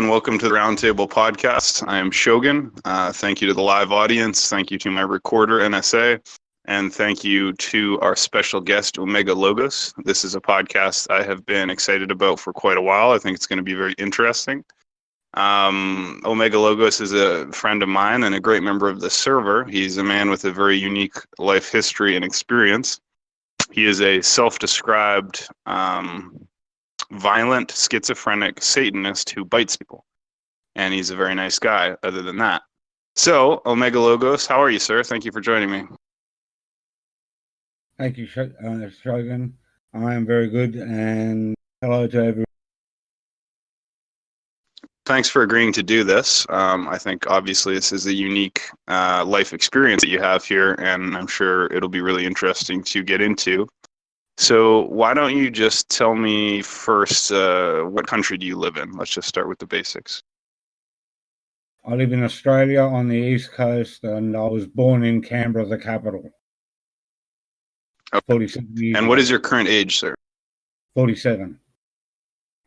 and welcome to the Roundtable Podcast. I am Shogun. Thank you to the live audience. Thank you to my recorder, NSA. And thank you to our special guest, OmegaLogos. This is a podcast I have been excited about for quite a while. I think it's going to be very interesting. OmegaLogos is a friend of mine and a great member of the server. He's a man with a very unique life history and experience. He is a self-described violent, schizophrenic Satanist who bites people. And he's a very nice guy, other than that. So, OmegaLogos, how are you, sir? Thank you for joining me. Thank you, Shogun. I am very good, and hello to everyone. Thanks for agreeing to do this. I think, obviously, this is a unique life experience that you have here, and I'm sure it'll be really interesting to get into. So why don't you just tell me first, what country do you live in? Let's just start with the basics. I live in Australia on the East Coast, and I was born in Canberra, the capital. Okay. 47 years And what is your current age, sir? 47.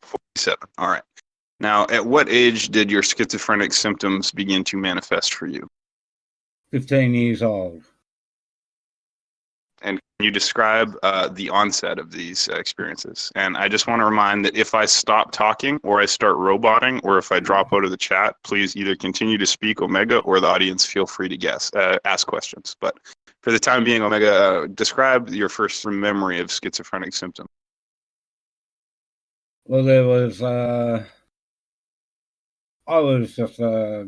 47. All right. Now, at what age did your schizophrenic symptoms begin to manifest for you? 15 years old. And can you describe the onset of these experiences? And I just want to remind that if I stop talking or I start roboting or if I drop out of the chat, please either continue to speak, Omega, or the audience feel free to ask questions. But for the time being, Omega, describe your first memory of schizophrenic symptoms. Well, there was, I was just a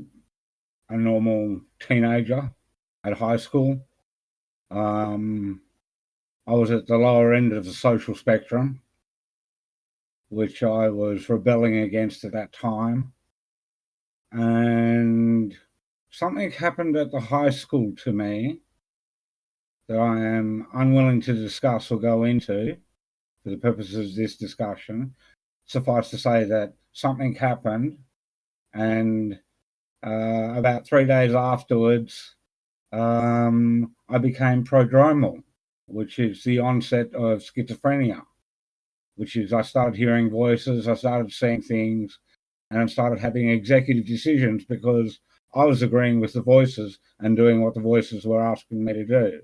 normal teenager at high school. I was at the lower end of the social spectrum, which I was rebelling against at that time. And something happened at the high school to me that I am unwilling to discuss or go into for the purposes of this discussion. Suffice to say that something happened, and about 3 days afterwards, I became prodromal, which is the onset of schizophrenia, which is I started hearing voices, I started seeing things, and I started having executive decisions because I was agreeing with the voices and doing what the voices were asking me to do.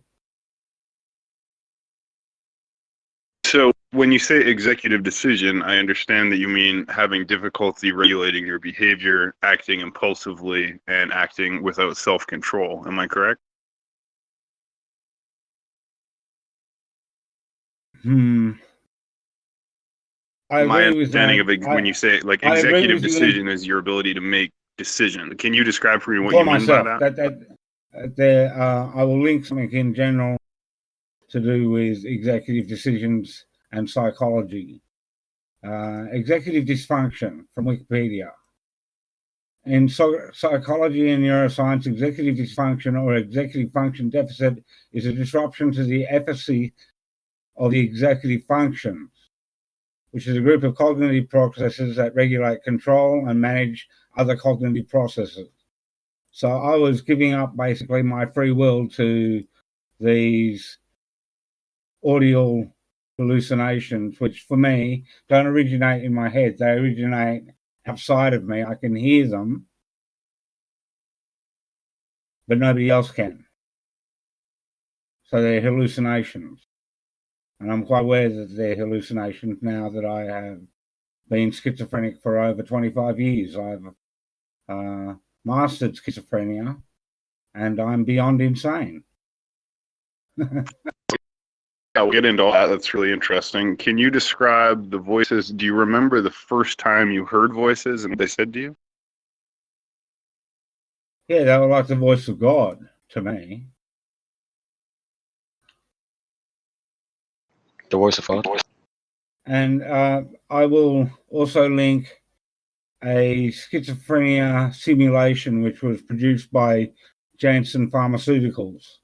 So when you say executive decision, I understand that you mean having difficulty regulating your behavior, acting impulsively, and acting without self-control. Am I correct? My understanding of when you say like executive decision is your ability to make decision. Can you describe for me what you mean by that? I will link something in general to do with executive decisions and psychology. Executive dysfunction from Wikipedia. In psychology and neuroscience, executive dysfunction or executive function deficit is a disruption to the efficacy of the executive functions, which is a group of cognitive processes that regulate, control, and manage other cognitive processes. So I was giving up basically my free will to these audio hallucinations, which for me don't originate in my head. They originate outside of me. I can hear them, but nobody else can. So they're hallucinations. And I'm quite aware that they're hallucinations now that I have been schizophrenic for over 25 years. I've mastered schizophrenia, and I'm beyond insane. Yeah, we'll get into all that. That's really interesting. Can you describe the voices? Do you remember the first time you heard voices and what they said to you? Yeah, they were like the voice of God to me. The voice of God. And I will also link a schizophrenia simulation which was produced by Janssen Pharmaceuticals.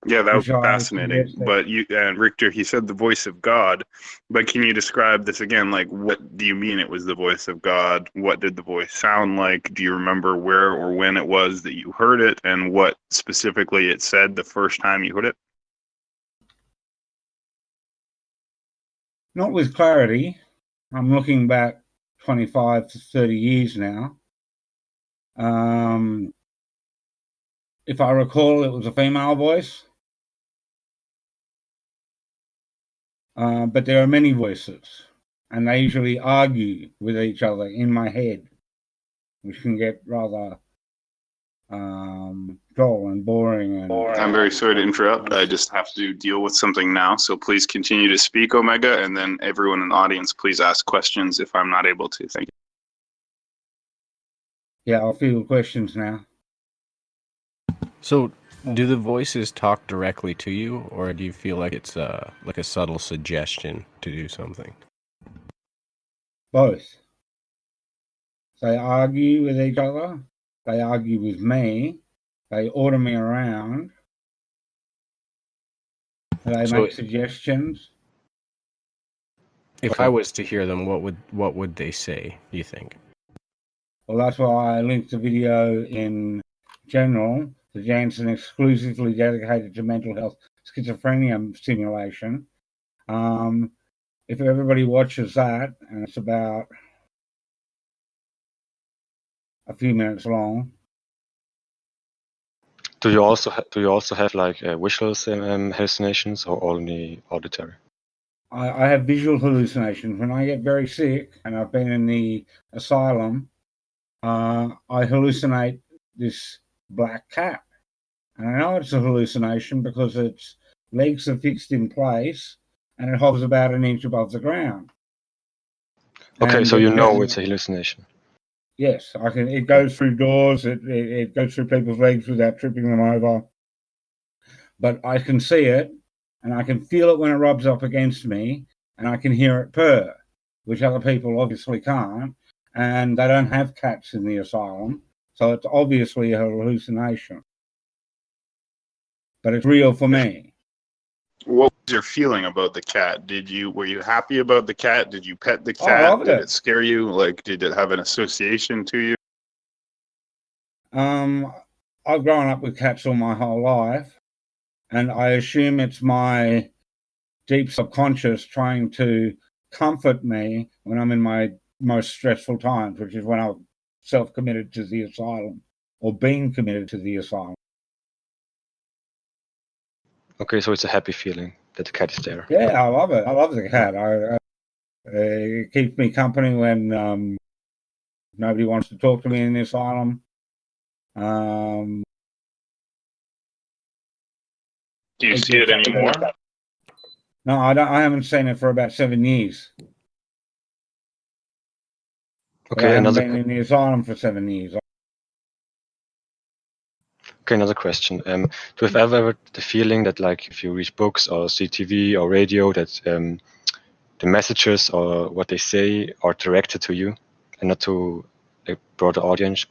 Yeah, that was fascinating. But you and Richter, he said the voice of God. But can you describe this again? Like, what do you mean it was the voice of God? What did the voice sound like? Do you remember where or when it was that you heard it, and what specifically it said the first time you heard it? Not with clarity. I'm looking back 25 to 30 years now. If I recall, it was a female voice. But there are many voices, and they usually argue with each other in my head, which can get rather dull and boring. I'm very sorry to interrupt. I just have to deal with something now. So please continue to speak, Omega, and then everyone in the audience, please ask questions if I'm not able to. Thank you. Yeah, I'll field questions now. So, do the voices talk directly to you, or do you feel like it's like a subtle suggestion to do something? Both. They argue with each other. They argue with me. They order me around. They make suggestions. If I was to hear them, what would they say, do you think? Well, that's why I linked the video in general, the Janssen exclusively dedicated to mental health schizophrenia simulation. If everybody watches that, and it's about a few minutes long. Do you also have like visual hallucinations, or only auditory? I have visual hallucinations. When I get very sick, and I've been in the asylum, I hallucinate this black cat. And I know it's a hallucination because its legs are fixed in place and it hovers about an inch above the ground. Okay, and so you know it's a hallucination. Yes, I can. It goes through doors. It goes through people's legs without tripping them over. But I can see it, and I can feel it when it rubs up against me, and I can hear it purr, which other people obviously can't. And they don't have cats in the asylum, so it's obviously a hallucination. But it's real for me. What was your feeling about the cat? Were you happy about the cat? Did you pet the cat? I loved Did it. it scare you? Like, did it have an association to you? I've grown up with cats all my whole life, and I assume it's my deep subconscious trying to comfort me when I'm in my most stressful times, which is when I'm self-committed to the asylum or being committed to the asylum. Okay, so it's a happy feeling that the cat is there. Yeah, I love it. I love the cat. It keeps me company when nobody wants to talk to me in the asylum. Do you see it anymore? No, I don't. I haven't seen it for about 7 years. Okay, I haven't been in the asylum for 7 years. Okay, another question. Do you have ever the feeling that, like, if you read books or see TV or radio, that the messages or what they say are directed to you and not to a broader audience?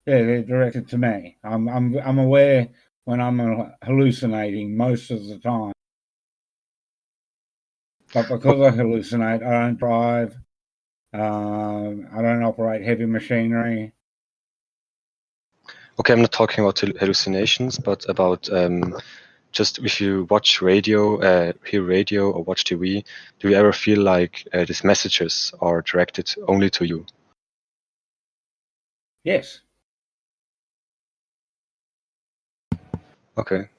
Yeah, they're directed to me. I'm aware when I'm hallucinating most of the time. But because I hallucinate, I don't drive. I don't operate heavy machinery. Okay, I'm not talking about hallucinations, but about just if you watch radio, hear radio or watch TV, do you ever feel like these messages are directed only to you? Yes. Okay.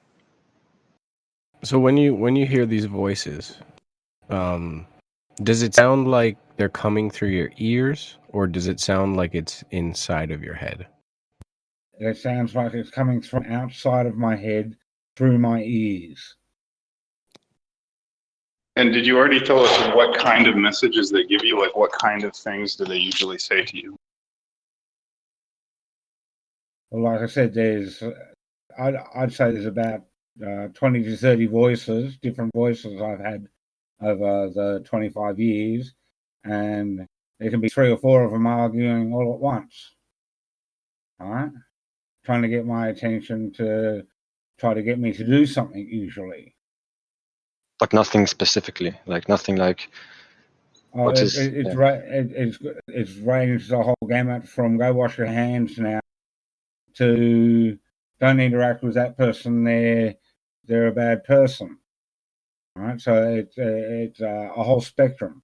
So when you hear these voices, does it sound like they're coming through your ears, or does it sound like it's inside of your head? It sounds like it's coming from outside of my head through my ears. And did you already tell us what kind of messages they give you? Like, what kind of things do they usually say to you? Well, like I said, I'd say there's about 20 to 30 voices, different voices I've had over the 25 years, and there can be 3 or 4 of them arguing all at once. All right? Trying to get my attention to try to get me to do something usually. But nothing specifically, like nothing like It's ranged the whole gamut from go wash your hands now to don't interact with that person, they're a bad person. All right, so it's a whole spectrum.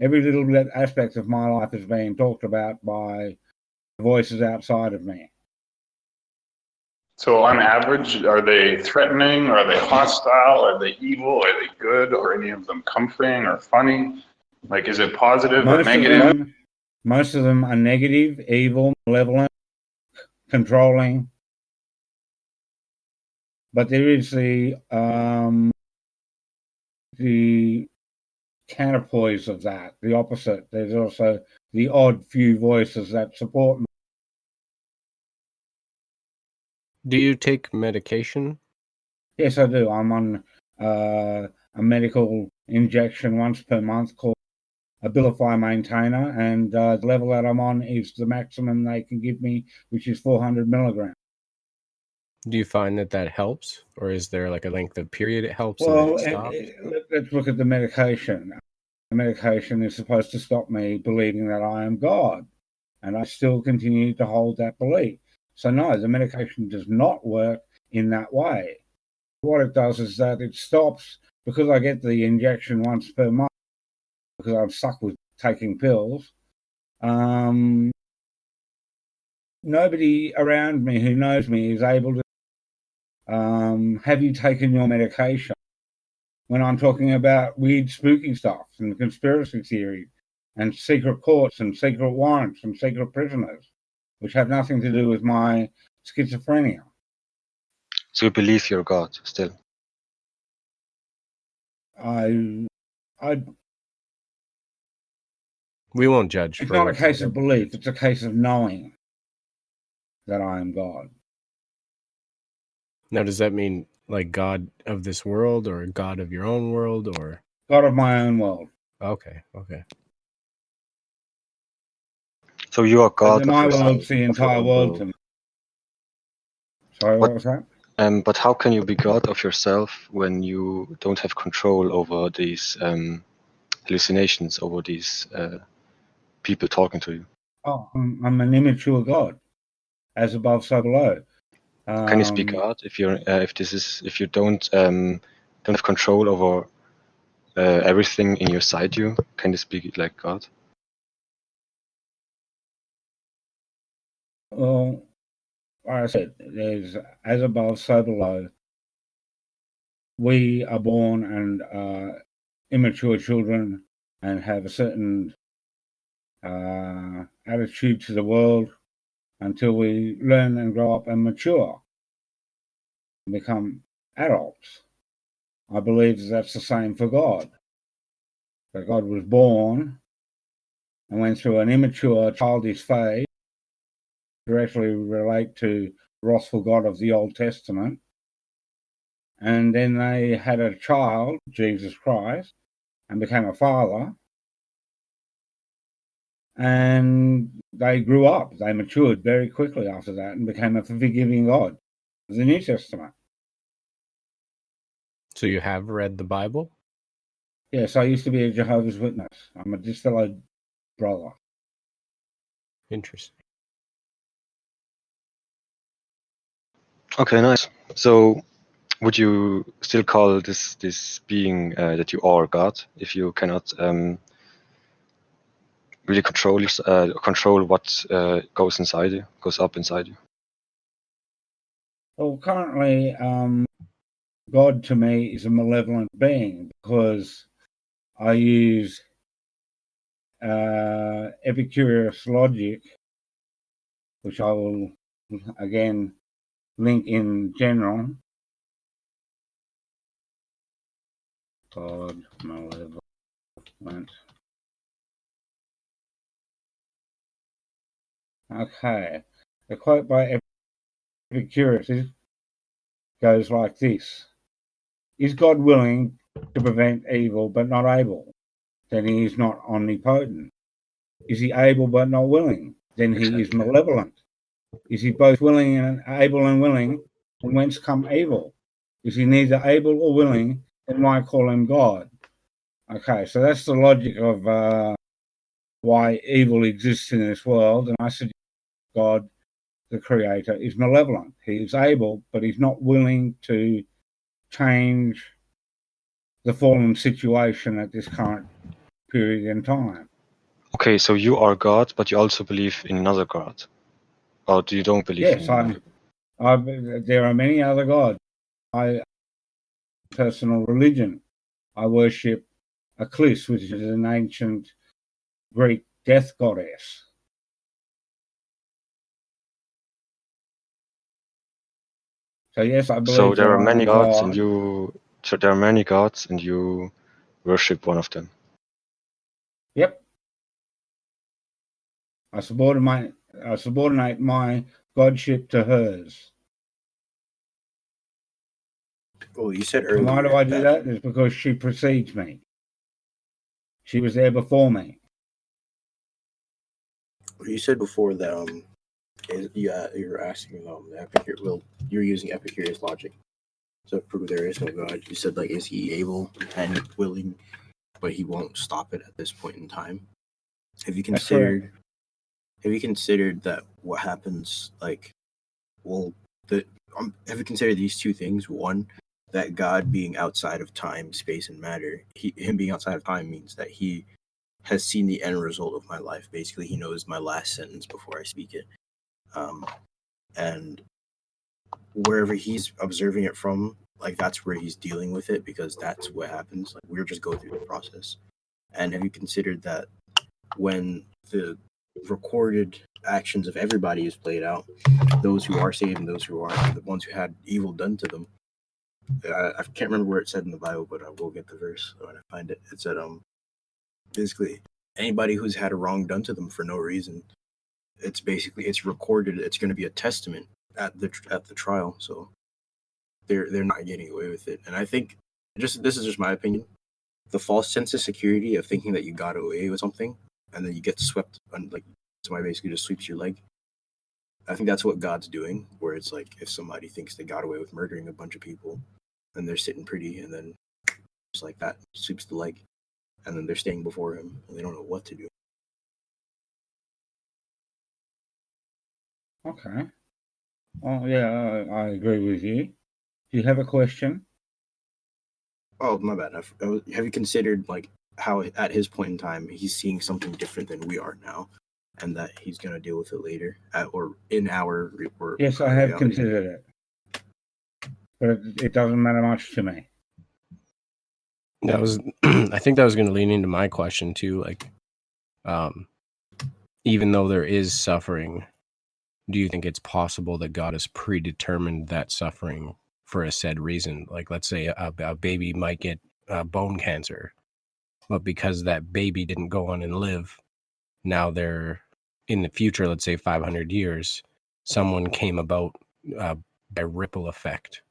Every little bit aspect of my life is being talked about by voices outside of me. So on average, are they threatening? Are they hostile? Are they evil? Are they good? Are any of them comforting or funny? Like, is it positive or negative? Most of them are negative, evil, malevolent, controlling. But there is the counterpoise of that, the opposite. There's also the odd few voices that support me. Do you take medication? Yes, I do. I'm on a medical injection once per month called Abilify Maintainer, and the level that I'm on is the maximum they can give me, which is 400 milligrams. Do you find that helps, or is there like a length of period it helps Well, and then it stops? let's look at the medication. The medication is supposed to stop me believing that I am God, and I still continue to hold that belief. So no, the medication does not work in that way. What it does is that it stops, because I get the injection once per month, because I'm stuck with taking pills. Nobody around me who knows me is able to have you taken your medication when I'm talking about weird spooky stuff and conspiracy theories and secret courts and secret warrants and secret prisoners, which have nothing to do with my schizophrenia. So you believe you're God still? I We won't judge. It's not a case of belief, it's a case of knowing that I am God. Now, does that mean like God of this world or God of your own world, or God of my own world? Okay. So you are God of my yourself, world's the entire world to me. Sorry, what was that? But how can you be God of yourself when you don't have control over these hallucinations, over these people talking to you? Oh, I'm an immature God, as above, so below. Can you speak God if you're if you don't have control over everything inside you? Can you speak like God? Well, like I said, there's as above, so below. We are born and immature children and have a certain attitude to the world until we learn and grow up and mature and become adults. I believe that's the same for God. That God was born and went through an immature, childish phase, directly relate to the wrathful God of the Old Testament. And then they had a child, Jesus Christ, and became a father. And they grew up. They matured very quickly after that and became a forgiving God of the New Testament. So you have read the Bible? Yes, I used to be a Jehovah's Witness. I'm a distilled brother. Interesting. Okay, nice. So would you still call this being that you are God if you cannot really control what goes up inside you? Well, currently, God to me is a malevolent being because I use Epicurus logic, which I will again link in general. God malevolent. Okay. The quote by Epicurus goes like this: Is God willing to prevent evil but not able? Then he is not omnipotent. Is he able but not willing? Then he is malevolent. Is he both willing and able and willing? From whence come evil? Is he neither able or willing? Then why call him God? Okay, so that's the logic of why evil exists in this world. And I suggest God, the creator, is malevolent. He is able, but he's not willing to change the fallen situation at this current period in time. Okay, so you are God, but you also believe in another God, or you don't believe Yes, in? there are many other gods. I personal religion. I worship Eclipse, which is an ancient Greek death goddess. So yes, I So believe there are there are many gods, and gods. there are many gods, and you worship one of them. Yep. I subordinate my godship to hers. Well, you said And why do I do earlier that? It's because she precedes me. She was there before me. you said before that you're asking well, you're using Epicurus logic to prove there is no God. You said like, is he able and willing, but he won't stop it at this point in time? Have you That's correct. considered that what happens like, well, have you considered these two things? One, that God being outside of time, space, and matter, him being outside of time means that he has seen the end result of my life. Basically, he knows my last sentence before I speak it. And wherever he's observing it from, like that's where he's dealing with it, because that's what happens. Like we're just going through the process. And have you considered that when the recorded actions of everybody is played out, those who are saved and those who aren't, the ones who had evil done to them, I can't remember where it said in the Bible, but I will get the verse when I find it. It said, basically, anybody who's had a wrong done to them for no reason, it's recorded. It's going to be a testament at the trial. So they're not getting away with it. And I think this is just my opinion. The false sense of security of thinking that you got away with something and then you get swept, like somebody basically just sweeps your leg. I think that's what God's doing, where it's like if somebody thinks they got away with murdering a bunch of people and they're sitting pretty, and then just like that sweeps the leg, and then they're staying before him and they don't know what to do. Okay. Oh yeah, I agree with you. Do you have a question? Oh, my bad. Have you considered like how at his point in time he's seeing something different than we are now, and that he's gonna deal with it later, or in our Yes, I have considered it, but it doesn't matter much to me. That was, I think that was going to lean into my question too. Like, even though there is suffering, do you think it's possible that God has predetermined that suffering for a said reason? Like, let's say a baby might get bone cancer, but because that baby didn't go on and live, now they're in the future, let's say 500 years, someone came about by ripple effect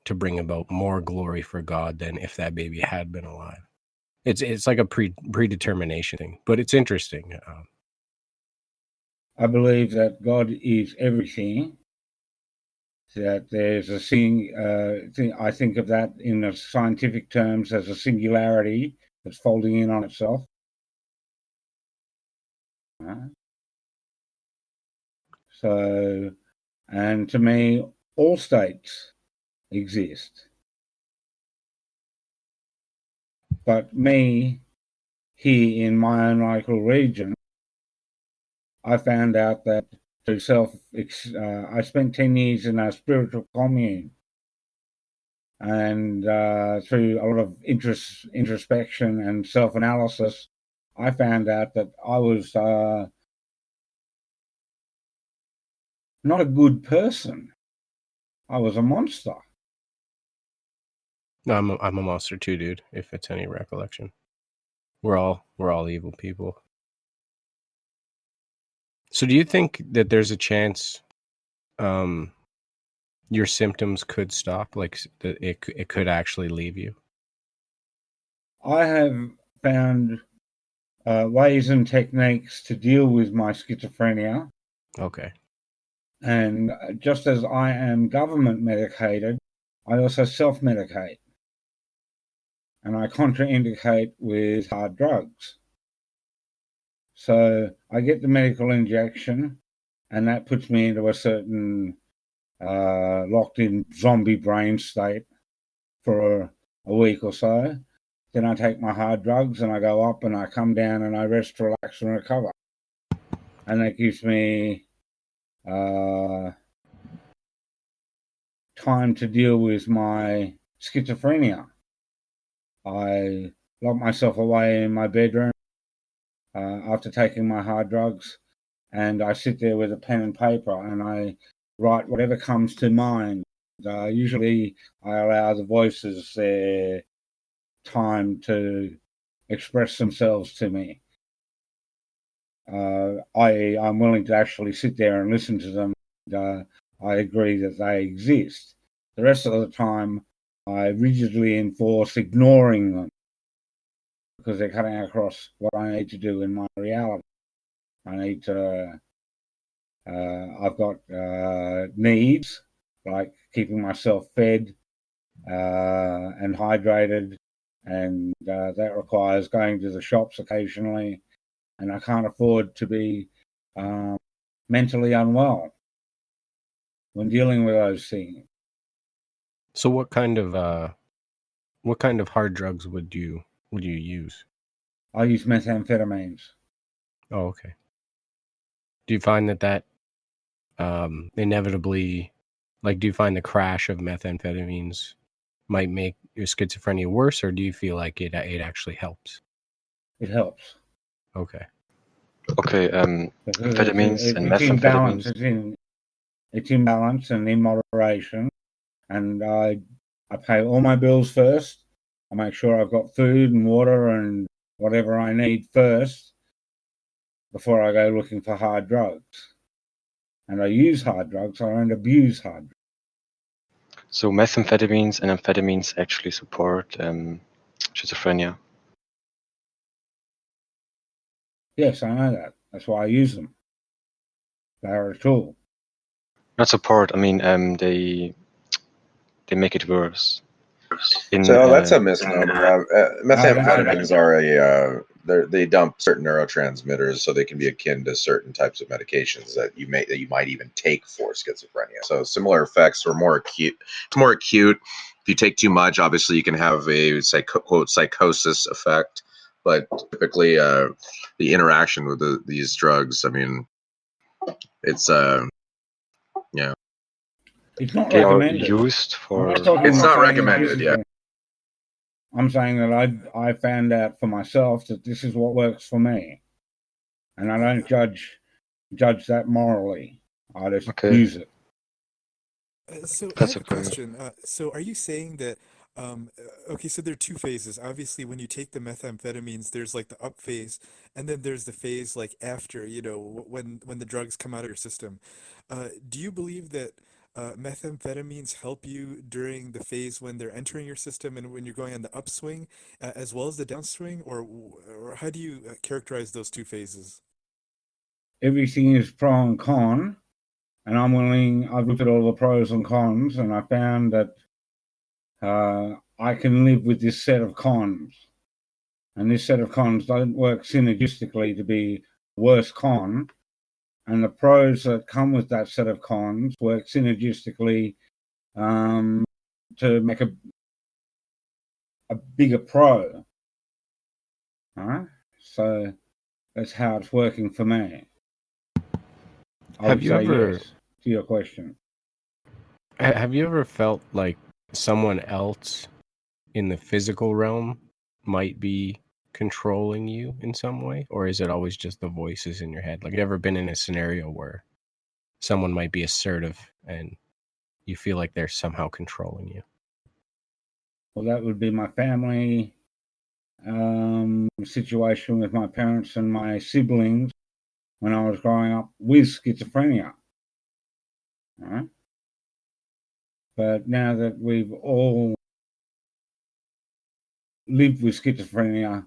to bring about more glory for God than if that baby had been alive. It's like a predetermination thing, but it's interesting. I believe that God is everything. That there's a thing. I think of that in the scientific terms as a singularity that's folding in on itself. So, and to me, all states exist. But me, here in my own local region, I found out that through I spent 10 years in a spiritual commune. And through a lot of introspection and self-analysis, I found out that I was not a good person. I was a monster. I'm a monster too, dude. If it's any recollection, we're all evil people. So, do you think that there's a chance your symptoms could stop, like that it could actually leave you? I have found ways and techniques to deal with my schizophrenia. Okay. And just as I am government medicated, I also self-medicate. And I contraindicate with hard drugs. So I get the medical injection, and that puts me into a certain locked-in zombie brain state for a week or so. Then I take my hard drugs and I go up and I come down and I rest, relax, and recover. And that gives me time to deal with my schizophrenia. I lock myself away in my bedroom after taking my hard drugs, and I sit there with a pen and paper and I write whatever comes to mind. Usually I allow the voices their time to express themselves to me. I'm willing to actually sit there and listen to them. I agree that they exist. The rest of the time, I rigidly enforce ignoring them because they're cutting across what I need to do in my reality. I need to, I've got needs like keeping myself fed and hydrated, and that requires going to the shops occasionally, and I can't afford to be mentally unwell when dealing with those things. So what kind of hard drugs would you use? I use methamphetamines. Oh, okay. Do you find that inevitably, like, do you find the crash of methamphetamines might make your schizophrenia worse, or do you feel like it actually helps? It helps. Okay. Okay. Amphetamines and It's in balance. methamphetamines. It's in balance and in moderation. And I pay all my bills first. I make sure I've got food and water and whatever I need first before I go looking for hard drugs. And I use hard drugs. I don't abuse hard drugs. So methamphetamines and amphetamines actually support schizophrenia. Yes, I know that. That's why I use them. They're a tool. Not support. I mean, they make it worse. So that's a misnomer. Methamphetamines are they dump certain neurotransmitters, so they can be akin to certain types of medications that you might even take for schizophrenia. So similar effects are more acute. It's more acute. If you take too much, obviously you can have a quote psychosis effect. But typically, the interaction with these drugs, I mean, it's yeah. It's not they recommended. are used for. It's not recommended. Yeah. I'm saying that I found out for myself that this is what works for me, and I don't judge that morally. I just use it. So That's I have a question. So are you saying that, okay, so there are two phases. Obviously, when you take the methamphetamines, there's like the up phase, and then there's the phase like after, when the drugs come out of your system. Do you believe that methamphetamines help you during the phase when they're entering your system and when you're going on the upswing, as well as the downswing, or how do you characterize those two phases? Everything is pro and con. And I've looked at all the pros and cons, and I found that I can live with this set of cons. And this set of cons don't work synergistically to be worse con. And the pros that come with that set of cons work synergistically to make a bigger pro. All right? So that's how it's working for me. Have you ever, yes to your question? have you ever felt like someone else in the physical realm might be controlling you in some way, or is it always just the voices in your head? Like, have you ever been in a scenario where someone might be assertive and you feel like they're somehow controlling you? Well, that would be my family situation with my parents and my siblings when I was growing up with schizophrenia. All right? But now that we've all lived with schizophrenia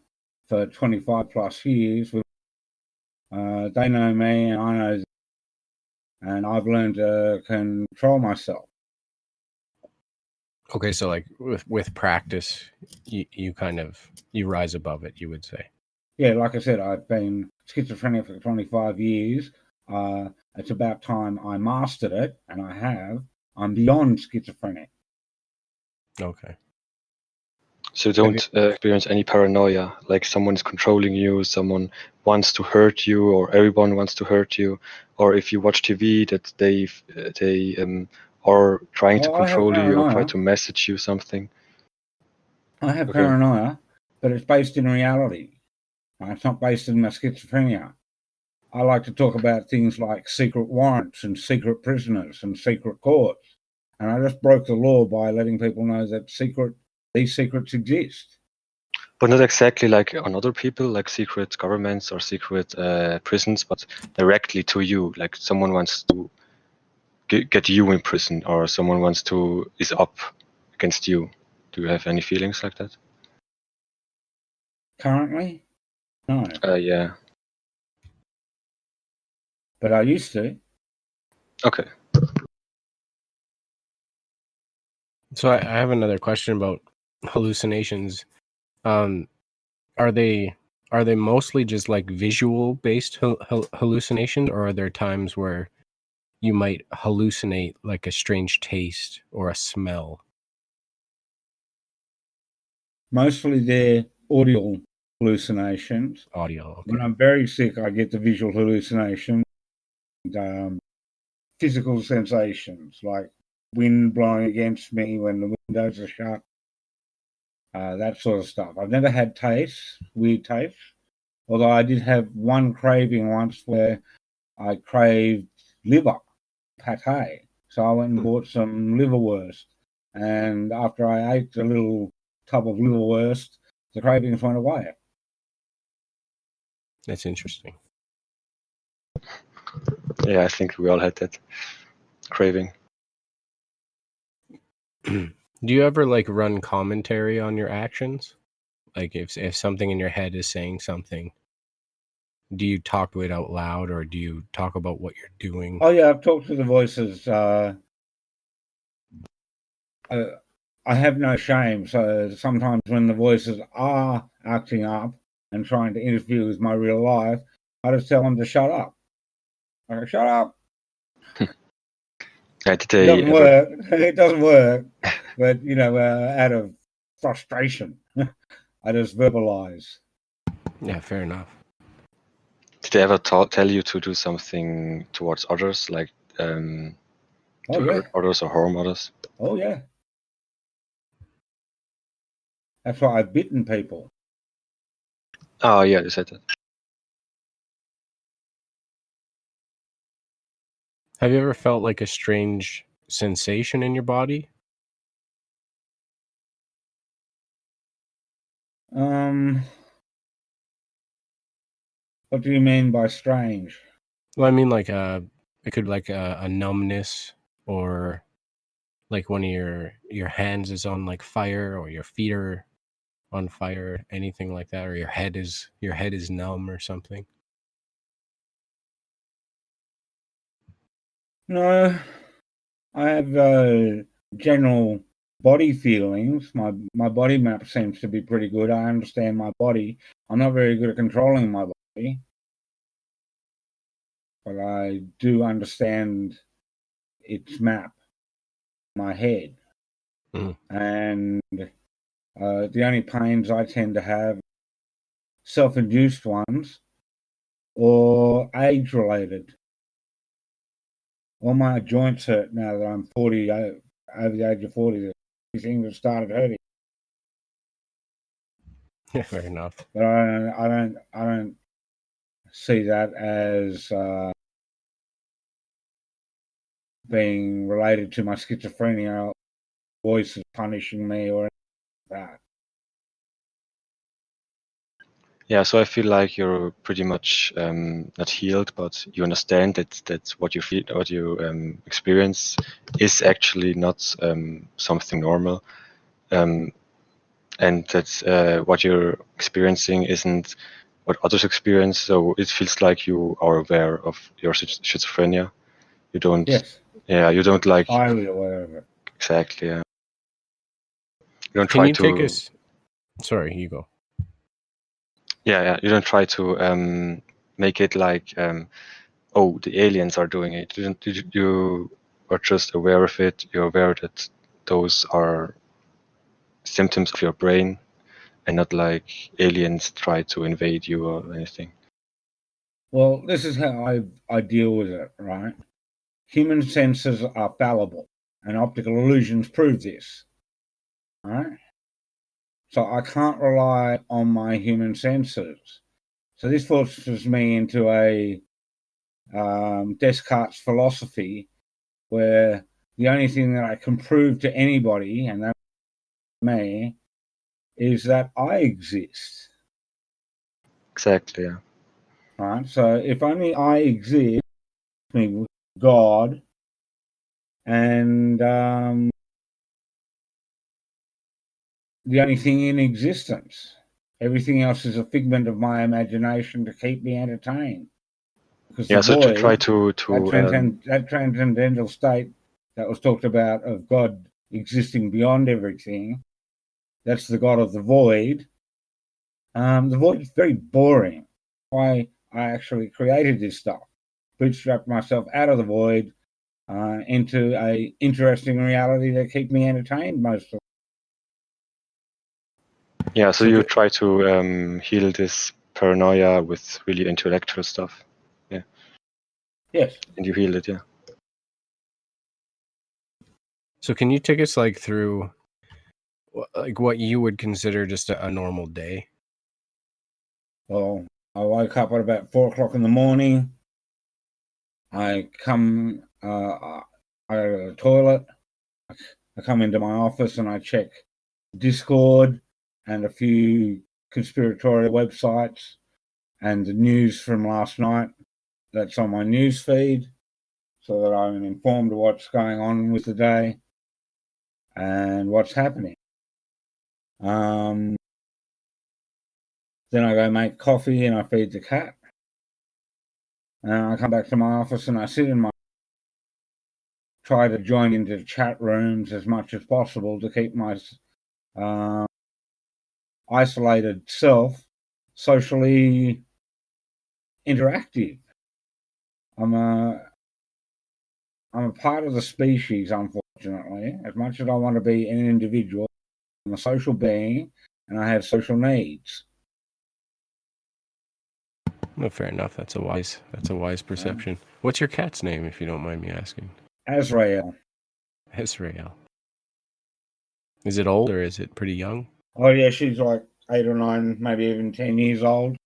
for 25 plus years, they know me and I know them, and I've learned to control myself. Okay, so like with practice, you kind of rise above it, you would say. Yeah, like I said, I've been schizophrenic for 25 years. It's about time I mastered it, and I have. I'm beyond schizophrenic. Okay. So you don't experience any paranoia, like someone is controlling you, someone wants to hurt you, or everyone wants to hurt you, or if you watch TV that they are trying to I have control you or try paranoia. to message you something. I have Okay. paranoia, but it's based in reality. It's not based in my schizophrenia. I like to talk about things like secret warrants and secret prisoners and secret courts. And I just broke the law by letting people know that these secrets exist. But not exactly like on other people, like secret governments or secret prisons, but directly to you. Like someone wants to get you in prison, or someone is up against you. Do you have any feelings like that? Currently, no. Yeah. But I used to. Okay. So I have another question about hallucinations. Are they mostly just like visual based hallucinations, or are there times where you might hallucinate like a strange taste or a smell? Mostly they're audio hallucinations. Audio. Okay. When I'm very sick, I get the visual hallucinations, physical sensations like wind blowing against me when the windows are shut, that sort of stuff. I've never had weird tastes, although I did have one craving once where I craved liver, pate. So I went and bought some liverwurst, and after I ate a little tub of liverwurst, the cravings went away. That's interesting. Yeah, I think we all had that craving. Do you ever like run commentary on your actions? Like if something in your head is saying something, do you talk to it out loud, or do you talk about what you're doing? Oh yeah, I've talked to the voices. I have no shame, so sometimes when the voices are acting up and trying to interfere with my real life, I just tell them to shut up. I go, shut up. It doesn't work. It doesn't work. But, out of frustration, I just verbalize. Yeah, fair enough. Did they ever tell you to do something towards others, like to hurt others or harm others? Oh, yeah. That's why I've bitten people. Oh, yeah, you said that. Have you ever felt like a strange sensation in your body? What do you mean by strange? Well, I mean, like it could like a numbness, or like one of your hands is on like fire, or your feet are on fire, anything like that, or your head is numb or something. No, I have general body feelings. My body map seems to be pretty good. I understand my body. I'm not very good at controlling my body, but I do understand its map, my head. And the only pains I tend to have, self-induced ones or age-related. All my joints hurt now that I'm 40, over the age of 40. These things have started hurting. Yeah, fair enough. But I don't see that as being related to my schizophrenia, voices punishing me or anything like that. Yeah, so I feel like you're pretty much not healed, but you understand that what you feel, what you experience, is actually not something normal, and that what you're experiencing isn't what others experience. So it feels like you are aware of your schizophrenia. You don't. Yes. Yeah, you don't like. Highly aware of it. Exactly. Yeah. You don't Can try you to. take us? Sorry, you go. Yeah. You don't try to make it like, oh, the aliens are doing it. You are just aware of it. You're aware that those are symptoms of your brain, and not like aliens try to invade you or anything. Well, this is how I deal with it, right? Human senses are fallible, and optical illusions prove this, right? So I can't rely on my human senses. So this forces me into a Descartes philosophy where the only thing that I can prove to anybody, and that's me, is that I exist. Exactly, yeah. Right? So if only I exist, God, and the only thing in existence. Everything else is a figment of my imagination to keep me entertained. Because Yeah, the so to void, try to that transcendental state that was talked about of God existing beyond everything, that's the God of the void. The void is very boring. Why I actually created this stuff, bootstrapped myself out of the void into a interesting reality that keeps me entertained most of. Yeah, so you try to heal this paranoia with really intellectual stuff. Yeah. Yes. And you heal it, yeah. So can you take us like through like what you would consider just a normal day? Well, I woke up at about 4:00 in the morning. I come, I go to the toilet. I come into my office and I check Discord and a few conspiratorial websites and the news from last night that's on my news feed so that I'm informed of what's going on with the day and what's happening. Then I go make coffee and I feed the cat. And I come back to my office and I sit in my try to join into chat rooms as much as possible to keep my isolated self socially interactive. I'm a part of the species, unfortunately. As much as I want to be an individual, I'm a social being and I have social needs. No, fair enough. That's a wise perception. What's your cat's name, if you don't mind me asking? Azrael. Israel. Is it old or is it pretty young? Oh yeah, she's like 8 or 9, maybe even 10 years old.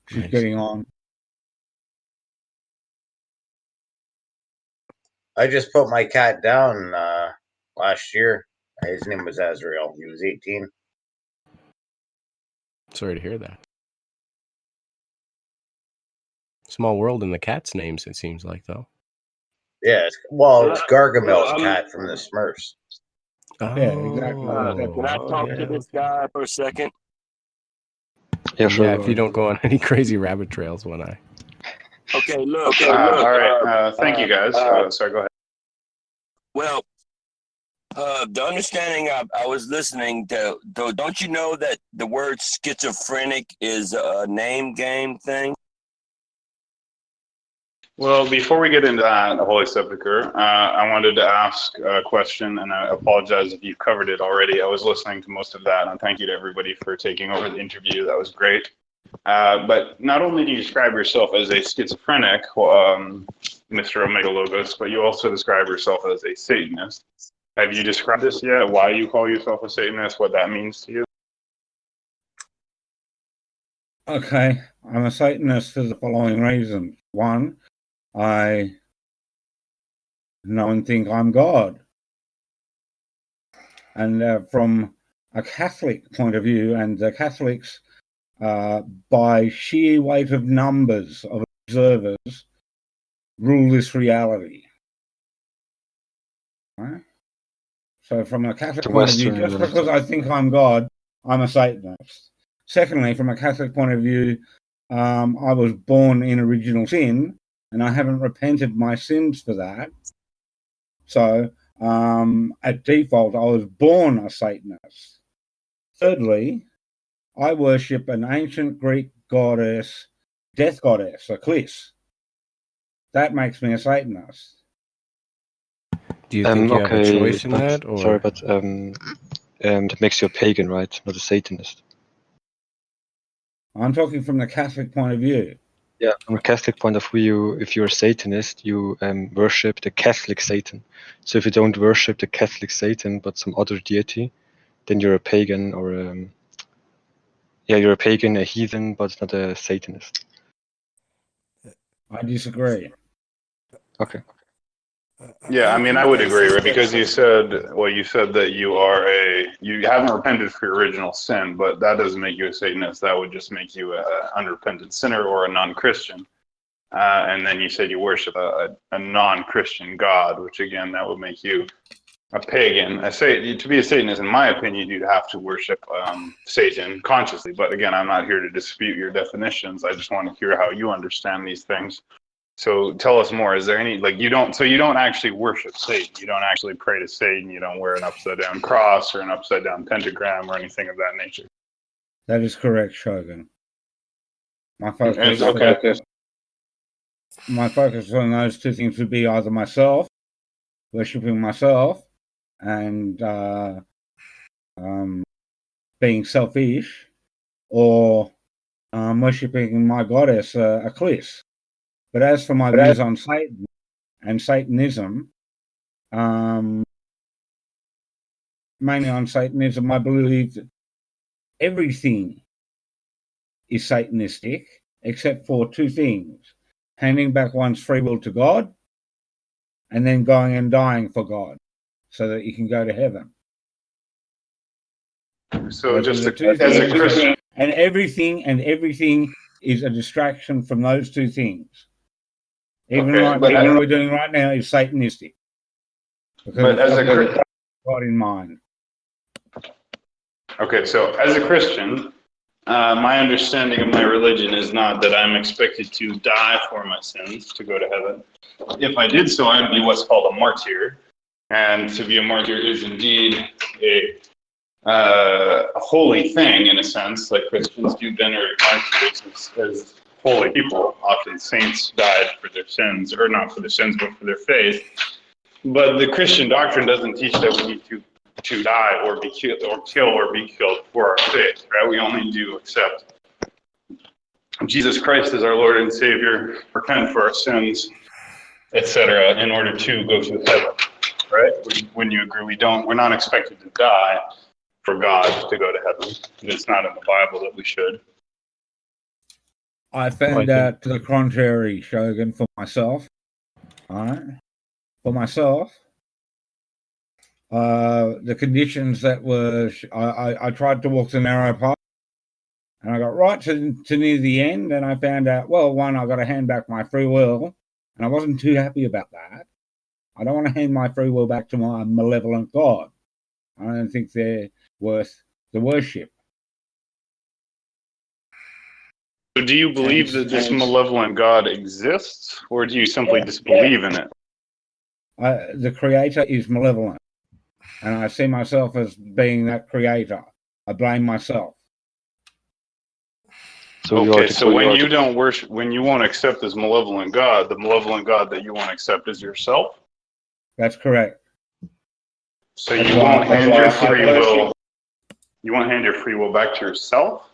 She's Nice. getting on. I just put my cat down last year. His name was Azrael. He was 18. Sorry to hear that. Small world in the cat's names, it seems like, though. Yeah, it's Gargamel's cat from the Smurfs. Oh, Yeah, exactly. Can I talk to this guy for a second? Yeah, sure. Yeah, if you don't go on any crazy rabbit trails when I. Okay, look. All right. Thank you, guys. Sorry, go ahead. Well, the understanding I was listening to, don't you know that the word schizophrenic is a name game thing? Well, before we get into that, Holy Sepulchre, I wanted to ask a question, and I apologize if you've covered it already. I was listening to most of that, and thank you to everybody for taking over the interview. That was great. But not only do you describe yourself as a schizophrenic, Mr. OmegaLogos, but you also describe yourself as a Satanist. Have you described this yet? Why you call yourself a Satanist? What that means to you? Okay, I'm a Satanist for the following reasons. One, I know and think I'm God. And from a Catholic point of view, and the Catholics, by sheer weight of numbers of observers, rule this reality. Right? So from a Catholic point of view, just because I think I'm God, I'm a Satanist. Secondly, from a Catholic point of view, I was born in original sin, and I haven't repented my sins for that. So, at default, I was born a Satanist. Thirdly, I worship an ancient Greek goddess, death goddess, Eclipse. That makes me a Satanist. Do you think you have a choice in that? Or? Sorry, but that makes you a pagan, right? Not a Satanist. I'm talking from the Catholic point of view. Yeah, from a Catholic point of view, if you're a Satanist, you worship the Catholic Satan. So if you don't worship the Catholic Satan, but some other deity, then you're a pagan, or you're a pagan, a heathen, but not a Satanist. I disagree. Okay. Yeah, I mean, I would agree, right? Because you said that you haven't repented for your original sin, but that doesn't make you a Satanist. That would just make you an unrepentant sinner or a non-Christian. And then you said you worship a non-Christian God, which again, that would make you a pagan. I say to be a Satanist, in my opinion, you'd have to worship Satan consciously. But again, I'm not here to dispute your definitions. I just want to hear how you understand these things. So tell us more. Is there any you don't actually worship Satan? You don't actually pray to Satan? You don't wear an upside down cross or an upside down pentagram or anything of that nature? That is correct, Shogun. My focus on those two things would be either myself, worshipping myself, and being selfish, or worshipping my goddess, Eclipse. But as for my views on Satan and Satanism, mainly on Satanism, I believe that everything is Satanistic except for two things: handing back one's free will to God, and then going and dying for God so that you can go to heaven. So just as a Christian, and everything is a distraction from those two things. Even what we're doing right now is Satanistic. But as a God in mind. Okay, so as a Christian, my understanding of my religion is not that I'm expected to die for my sins to go to heaven. If I did so, I'd be what's called a martyr. And to be a martyr is indeed a holy thing, in a sense. Like Christians do venerate martyrs as holy people. Often saints died for their sins, or not for their sins, but for their faith. But the Christian doctrine doesn't teach that we need to die or be killed or be killed for our faith, right? We only do accept Jesus Christ as our Lord and Savior, repent for our sins, etc., in order to go to heaven, right? Wouldn't you agree? We're not expected to die for God to go to heaven. It's not in the Bible that we should. I found out to the contrary, Shogun, for myself. All right. For myself, the conditions that were, I tried to walk the narrow path, and I got right to near the end, and I found out, well, one, I got to hand back my free will, and I wasn't too happy about that. I don't want to hand my free will back to my malevolent God. I don't think they're worth the worship. So do you believe that this malevolent God exists, or do you simply disbelieve in it? The creator is malevolent, and I see myself as being that creator. I blame myself. So when you won't accept this malevolent God, the malevolent God that you won't accept is yourself? That's correct. So you won't hand your free will. You won't hand your free will back to yourself?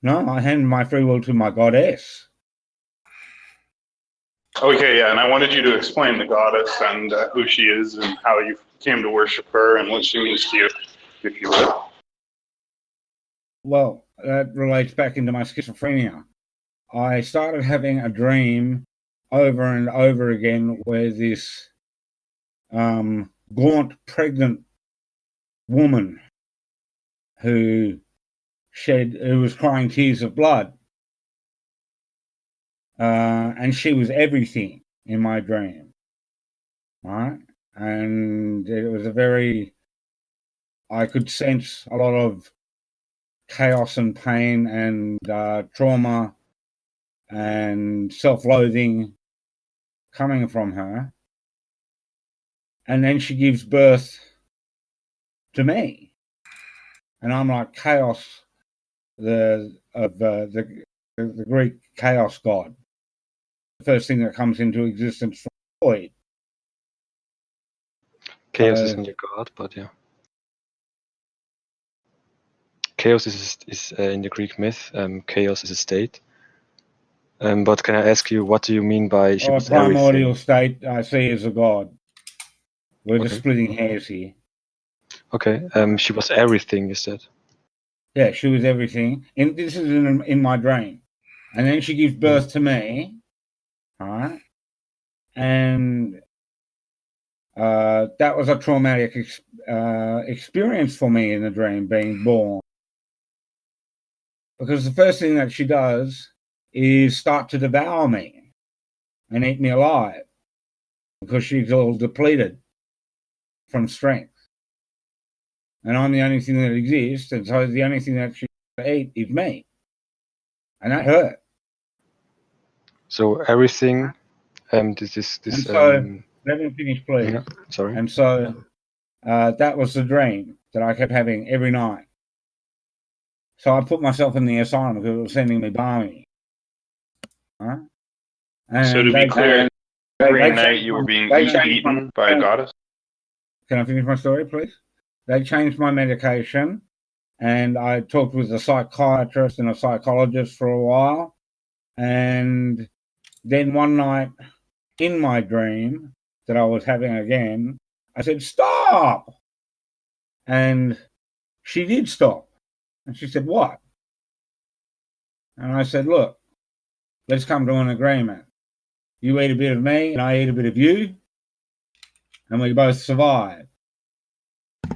No, I hand my free will to my goddess. Okay, yeah, and I wanted you to explain the goddess and who she is and how you came to worship her and what she means to you, if you would. Well, that relates back into my schizophrenia. I started having a dream over and over again where this gaunt, pregnant woman who was crying tears of blood, and she was everything in my dream, right? And it was I could sense a lot of chaos and pain and trauma and self-loathing coming from her. And then she gives birth to me, and I'm like chaos, the Greek chaos god, the first thing that comes into existence from void. Chaos isn't your god, but yeah. chaos is in the Greek myth. Chaos is a state. But can I ask you, what do you mean by she was primordial everything? state I see as a god. We're just Okay. splitting hairs here. Okay. She was everything, you said. Yeah, she was everything. And this is in my dream. And then she gives birth to me. All right. And that was a traumatic experience for me in the dream, being born. Because the first thing that she does is start to devour me and eat me alive because she's all depleted from strength. And I'm the only thing that exists, and so the only thing that she can eat is me. And that hurt. So everything, this. And so, let me finish, please. Yeah, sorry. And so that was the dream that I kept having every night. So I put myself in the asylum because it was sending me balmy. Huh? And So to be clear, every night you were being eaten by a goddess? Can I finish my story, please? They changed my medication, and I talked with a psychiatrist and a psychologist for a while. And then one night in my dream that I was having again, I said, "Stop!" And she did stop. And she said, "What?" And I said, "Look, let's come to an agreement. You eat a bit of me and I eat a bit of you, and we both survive.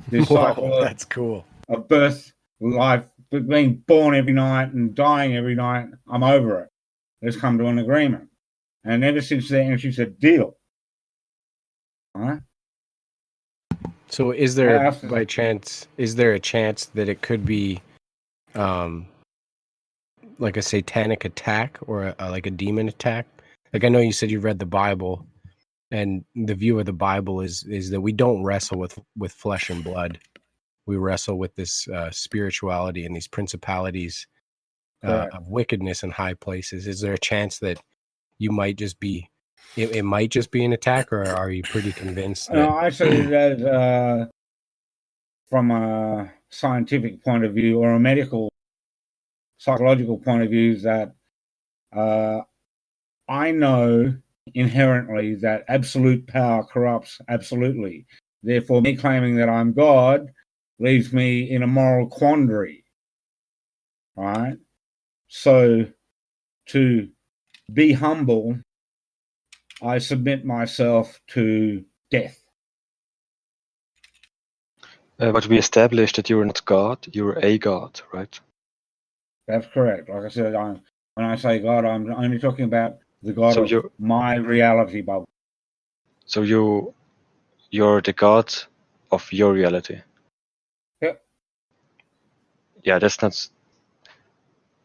This cycle that's cool. of birth, life, being born every night and dying every night, I'm over it. Let's come to an agreement." And ever since then, she said, "Deal." All right? So is there a chance that it could be like a satanic attack or like a demon attack? Like, I know you said you read the Bible, and the view of the Bible is that we don't wrestle with flesh and blood. We wrestle with this spirituality and these principalities of wickedness in high places. Is there a chance that you might just be, it might just be an attack, or are you pretty convinced that? No, I see that from a scientific point of view or a medical, psychological point of view, is that I know inherently that absolute power corrupts absolutely. Therefore, me claiming that I'm God leaves me in a moral quandary. Right? So, to be humble, I submit myself to death. But we established that you're not God, you're a God, right? That's correct. Like I said, when I say God, I'm only talking about the God So of my reality bubble. So you're the God of your reality. Yep. Yeah, that's not.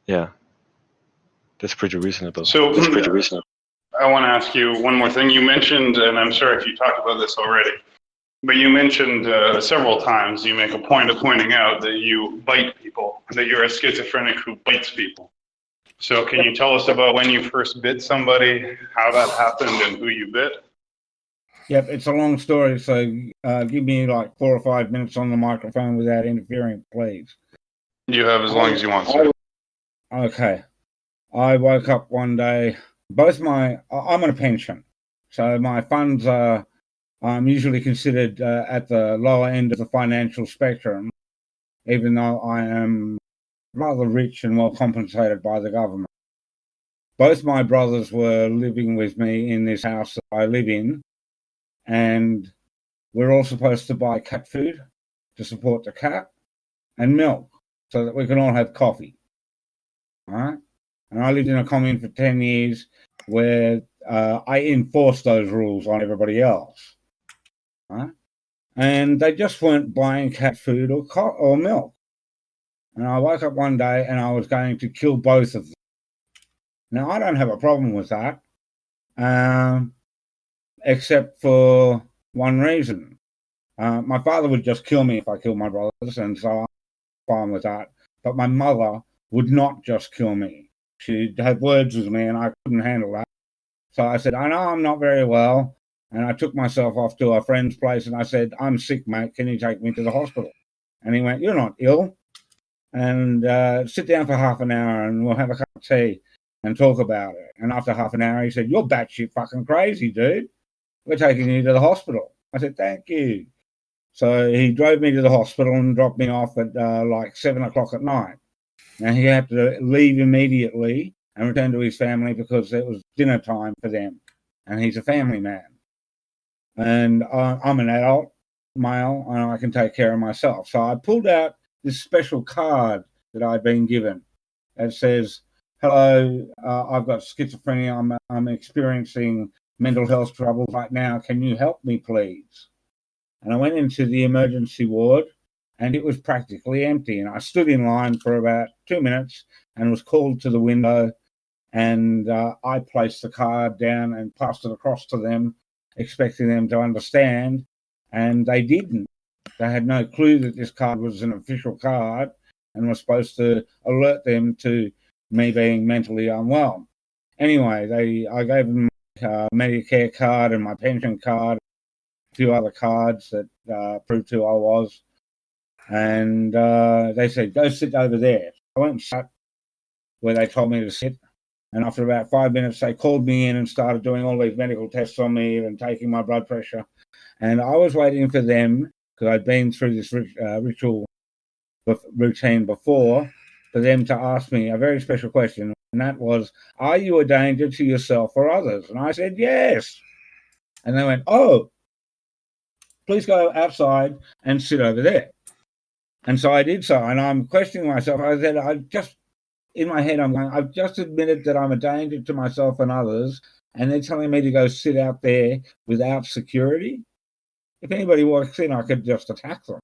Yeah, that's pretty reasonable. So I want to ask you one more thing. You mentioned, and I'm sorry if you talked about this already, but you mentioned several times, you make a point of pointing out that you bite people, that you're a schizophrenic who bites people. So can you tell us about when you first bit somebody, how that happened, and who you bit? Yep, it's a long story, so give me like 4 or 5 minutes on the microphone without interfering, please. You have as long as you want, sir. Okay. I woke up one day, I'm on a pension, so my funds are usually considered at the lower end of the financial spectrum, even though I am rather rich and well compensated by the government. Both my brothers were living with me in this house that I live in, and we're all supposed to buy cat food to support the cat and milk so that we can all have coffee. All right? And I lived in a commune for 10 years where I enforced those rules on everybody else. Right? And they just weren't buying cat food or milk. And I woke up one day and I was going to kill both of them. Now, I don't have a problem with that, except for one reason. My father would just kill me if I killed my brothers, and so I'm fine with that. But my mother would not just kill me. She'd have words with me, and I couldn't handle that. So I said, "I know I'm not very well." And I took myself off to a friend's place, and I said, "I'm sick, mate. Can you take me to the hospital?" And he went, "You're not ill. and sit down for half an hour and we'll have a cup of tea and talk about it. And after half an hour, he said, "You're batshit fucking crazy, dude. We're taking you to the hospital." I said, "Thank you." So he drove me to the hospital and dropped me off at like 7 o'clock at night. Now he had to leave immediately and return to his family because it was dinner time for them. And he's a family man. And I'm an adult male and I can take care of myself. So I pulled out this special card that I'd been given. It says, "Hello, I've got schizophrenia. I'm experiencing mental health trouble right now. Can you help me, please?" And I went into the emergency ward and it was practically empty. And I stood in line for about 2 minutes and was called to the window. And I placed the card down and passed it across to them, expecting them to understand. And they didn't. They had no clue that this card was an official card and was supposed to alert them to me being mentally unwell. Anyway, I gave them a Medicare card and my pension card, a few other cards that proved who I was. And they said, "Go sit over there." I went and sat where they told me to sit. And after about 5 minutes, they called me in and started doing all these medical tests on me and taking my blood pressure. And I was waiting for them, because I'd been through this routine before, for them to ask me a very special question. And that was, "Are you a danger to yourself or others?" And I said, "Yes." And they went, "Oh, please go outside and sit over there." And so I did so. And I'm questioning myself. I said, in my head, I'm going, I've just admitted that I'm a danger to myself and others. And they're telling me to go sit out there without security. If anybody walks in, I could just attack them.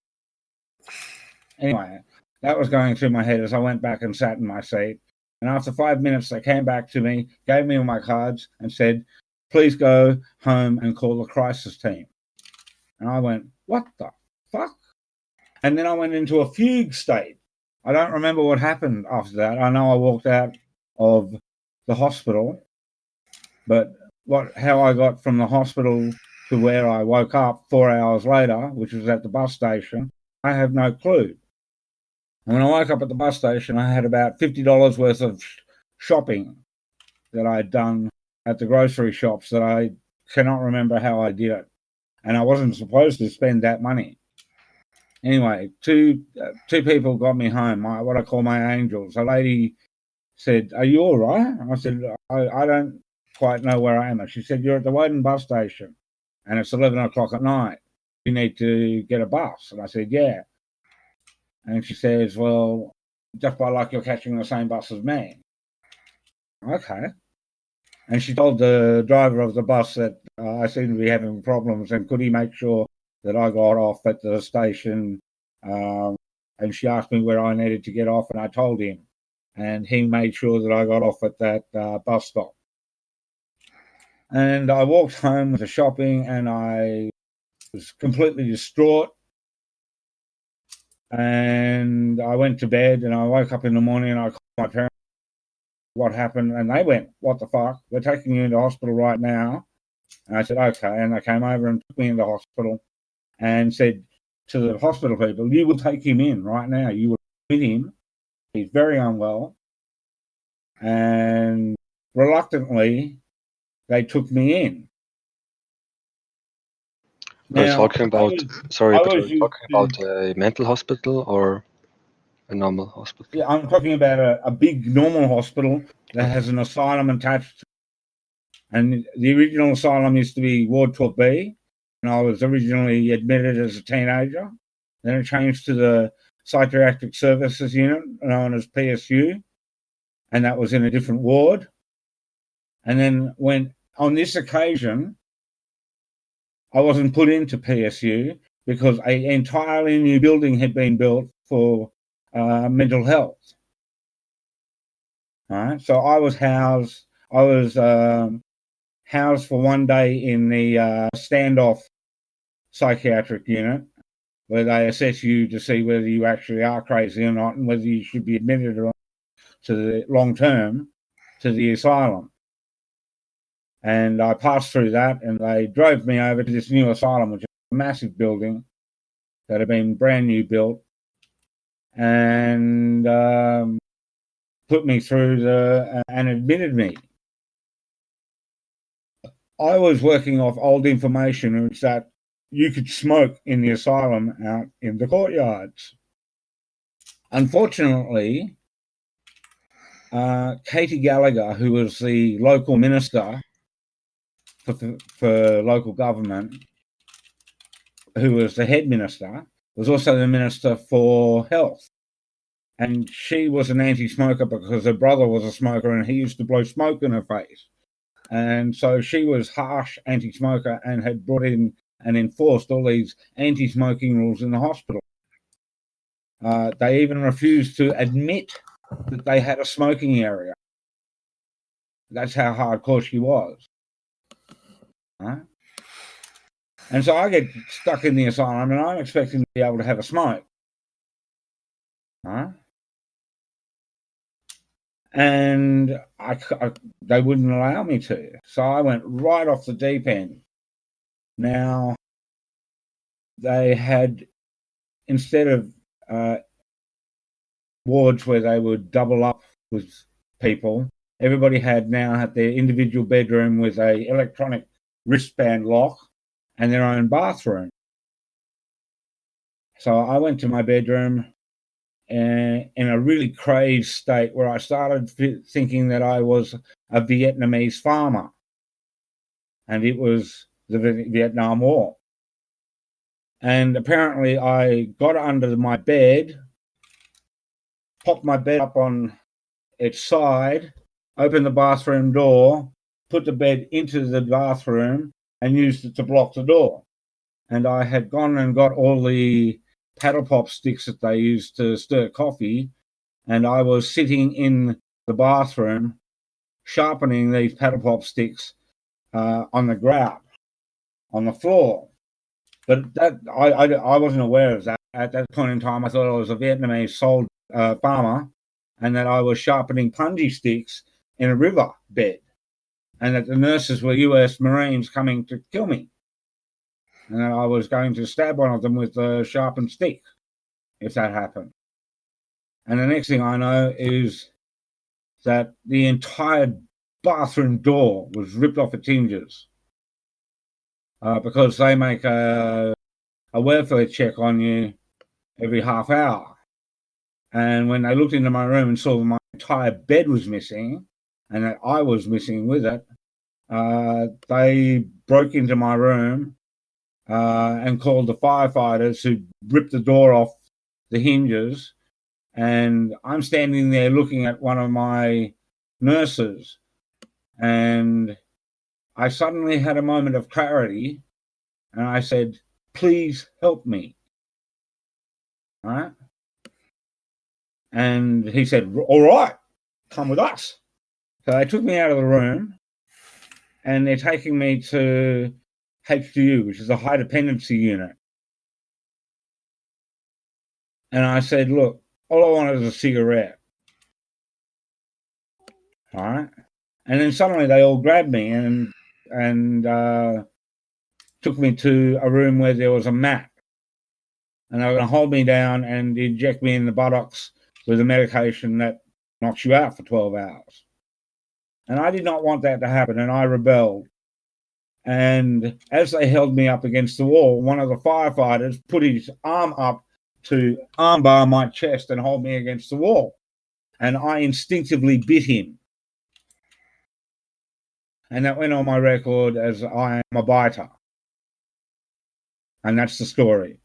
Anyway, that was going through my head as I went back and sat in my seat. And after 5 minutes, they came back to me, gave me all my cards and said, "Please go home and call the crisis team." And I went, "What the fuck?" And then I went into a fugue state. I don't remember what happened after that. I know I walked out of the hospital, but how I got from the hospital to where I woke up 4 hours later, which was at the bus station, I have no clue. And when I woke up at the bus station, I had about $50 worth of shopping that I'd done at the grocery shops that I cannot remember how I did it. And I wasn't supposed to spend that money. Anyway, two people got me home, what I call my angels. A lady said, "Are you all right?" I said, I don't quite know where I am. And she said, "You're at the Woden bus station and it's 11 o'clock at night. You need to get a bus." And I said, "Yeah." And she says, "Well, just by luck, you're catching the same bus as me." Okay. And she told the driver of the bus that I seem to be having problems and could he make sure that I got off at the station. And she asked me where I needed to get off and I told him. And he made sure that I got off at that bus stop. And I walked home with the shopping and I was completely distraught. And I went to bed and I woke up in the morning and I called my parents what happened. And they went, "What the fuck? We're taking you into hospital right now." And I said, "Okay." And they came over and took me into hospital and said to the hospital people, "You will take him in right now. You will with him. He's very unwell." And reluctantly, they took me in. Are you Now, talking about, sorry, I but are was you used talking to- about a mental hospital or a normal hospital? Yeah, I'm talking about a big normal hospital that has an asylum attached. And the original asylum used to be Ward 12B. And I was originally admitted as a teenager. Then it changed to the Psychiatric Services Unit, known as PSU. And that was in a different ward. And then when, on this occasion, I wasn't put into PSU because an entirely new building had been built for mental health. All right, so I was housed for 1 day in the standoff psychiatric unit, where they assess you to see whether you actually are crazy or not, and whether you should be admitted or not to the long term to the asylum. And I passed through that, and they drove me over to this new asylum, which is a massive building that had been brand new built. and put me through and admitted me. I was working off old information, which that you could smoke in the asylum out in the courtyards. Unfortunately, Katie Gallagher, who was the local minister for local government, who was the head minister, was also the minister for health. And she was an anti-smoker because her brother was a smoker and he used to blow smoke in her face. And so she was harsh anti-smoker and had brought in and enforced all these anti-smoking rules in the hospital. They even refused to admit that they had a smoking area. That's how hardcore she was. And so I get stuck in the asylum and I'm expecting to be able to have a smoke. And they wouldn't allow me to. So I went right off the deep end. Now, they had, instead of wards where they would double up with people, everybody now had their individual bedroom with a electronic wristband lock and their own bathroom. So I went to my bedroom in a really crazed state where I started thinking that I was a Vietnamese farmer and it was the Vietnam War. And apparently I got under my bed, popped my bed up on its side, opened the bathroom door, put the bed into the bathroom and used it to block the door. And I had gone and got all the paddle pop sticks that they used to stir coffee, and I was sitting in the bathroom sharpening these paddle pop sticks on the grout, on the floor. But that I wasn't aware of that. At that point in time, I thought I was a Vietnamese farmer and that I was sharpening punji sticks in a river bed and that the nurses were US Marines coming to kill me. And that I was going to stab one of them with a sharpened stick if that happened. And the next thing I know is that the entire bathroom door was ripped off its hinges because they make a welfare check on you every half hour. And when they looked into my room and saw my entire bed was missing and that I was missing with it, they broke into my room and called the firefighters who ripped the door off the hinges. And I'm standing there looking at one of my nurses and I suddenly had a moment of clarity and I said, "Please help me." All right. And he said, "All right, come with us." So they took me out of the room and they're taking me to HDU, which is a high dependency unit. And I said, "Look, all I want is a cigarette." All right. And then suddenly they all grabbed me and took me to a room where there was a mat. And they were going to hold me down and inject me in the buttocks with a medication that knocks you out for 12 hours. And I did not want that to happen, and I rebelled. And as they held me up against the wall, one of the firefighters put his arm up to armbar my chest and hold me against the wall. And I instinctively bit him. And that went on my record as I am a biter. And that's the story.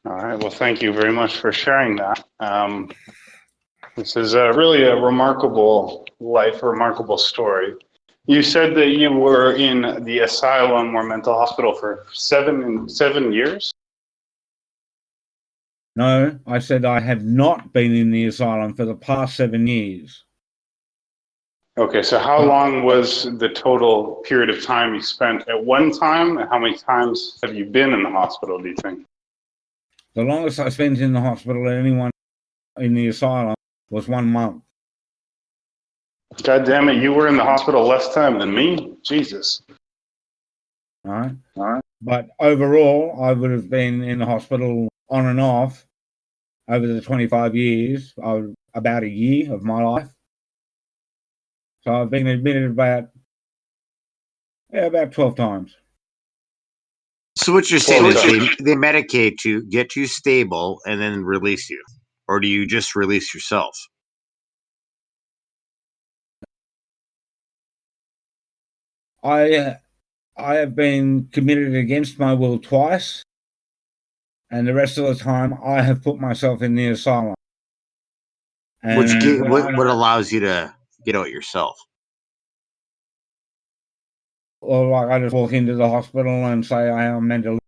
All right. Well, thank you very much for sharing that. This is really a remarkable life, a remarkable story. You said that you were in the asylum or mental hospital for seven years? No, I said I have not been in the asylum for the past 7 years. Okay, so how long was the total period of time you spent at one time? And how many times have you been in the hospital, do you think? The longest I spent in the hospital at anyone in the asylum was 1 month. God damn it, you were in the hospital less time than me? Jesus. All right. But overall, I would have been in the hospital on and off over the 25 years, about a year of my life. So I've been admitted about 12 times. So what you're saying is Well, they medicate you, get you stable, and then release you, or do you just release yourself? I have been committed against my will twice, and the rest of the time I have put myself in the asylum. And What allows you to get out yourself? Or like I just walk into the hospital and say I am mentally.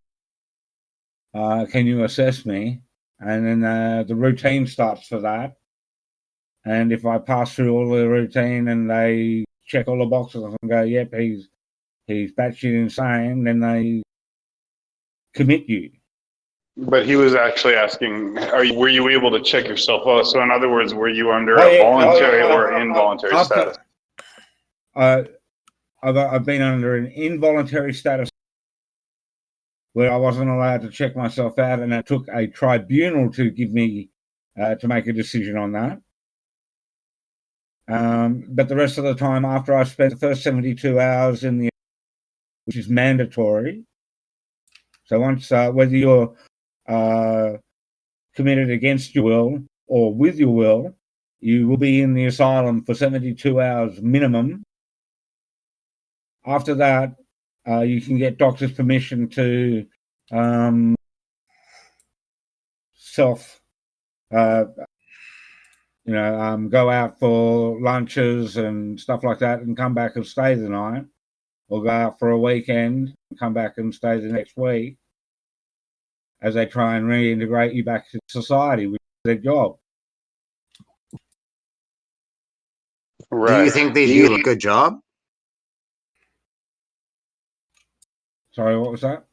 Can you assess me? And then the routine starts for that. And if I pass through all the routine and they check all the boxes and go, yep, he's batshit insane, then they commit you. But he was actually asking, were you able to check yourself out? So in other words, were you under a voluntary or involuntary status? I've been under an involuntary status where I wasn't allowed to check myself out, and it took a tribunal to give me to make a decision on that. But the rest of the time, after I spent the first 72 hours in the, which is mandatory. So once, whether you're committed against your will or with your will, you will be in the asylum for 72 hours minimum. After that, you can get doctor's permission to go out for lunches and stuff like that and come back and stay the night, or go out for a weekend and come back and stay the next week as they try and reintegrate you back to society, which is their job. Right. Do you think they do a good job? Sorry, what was that?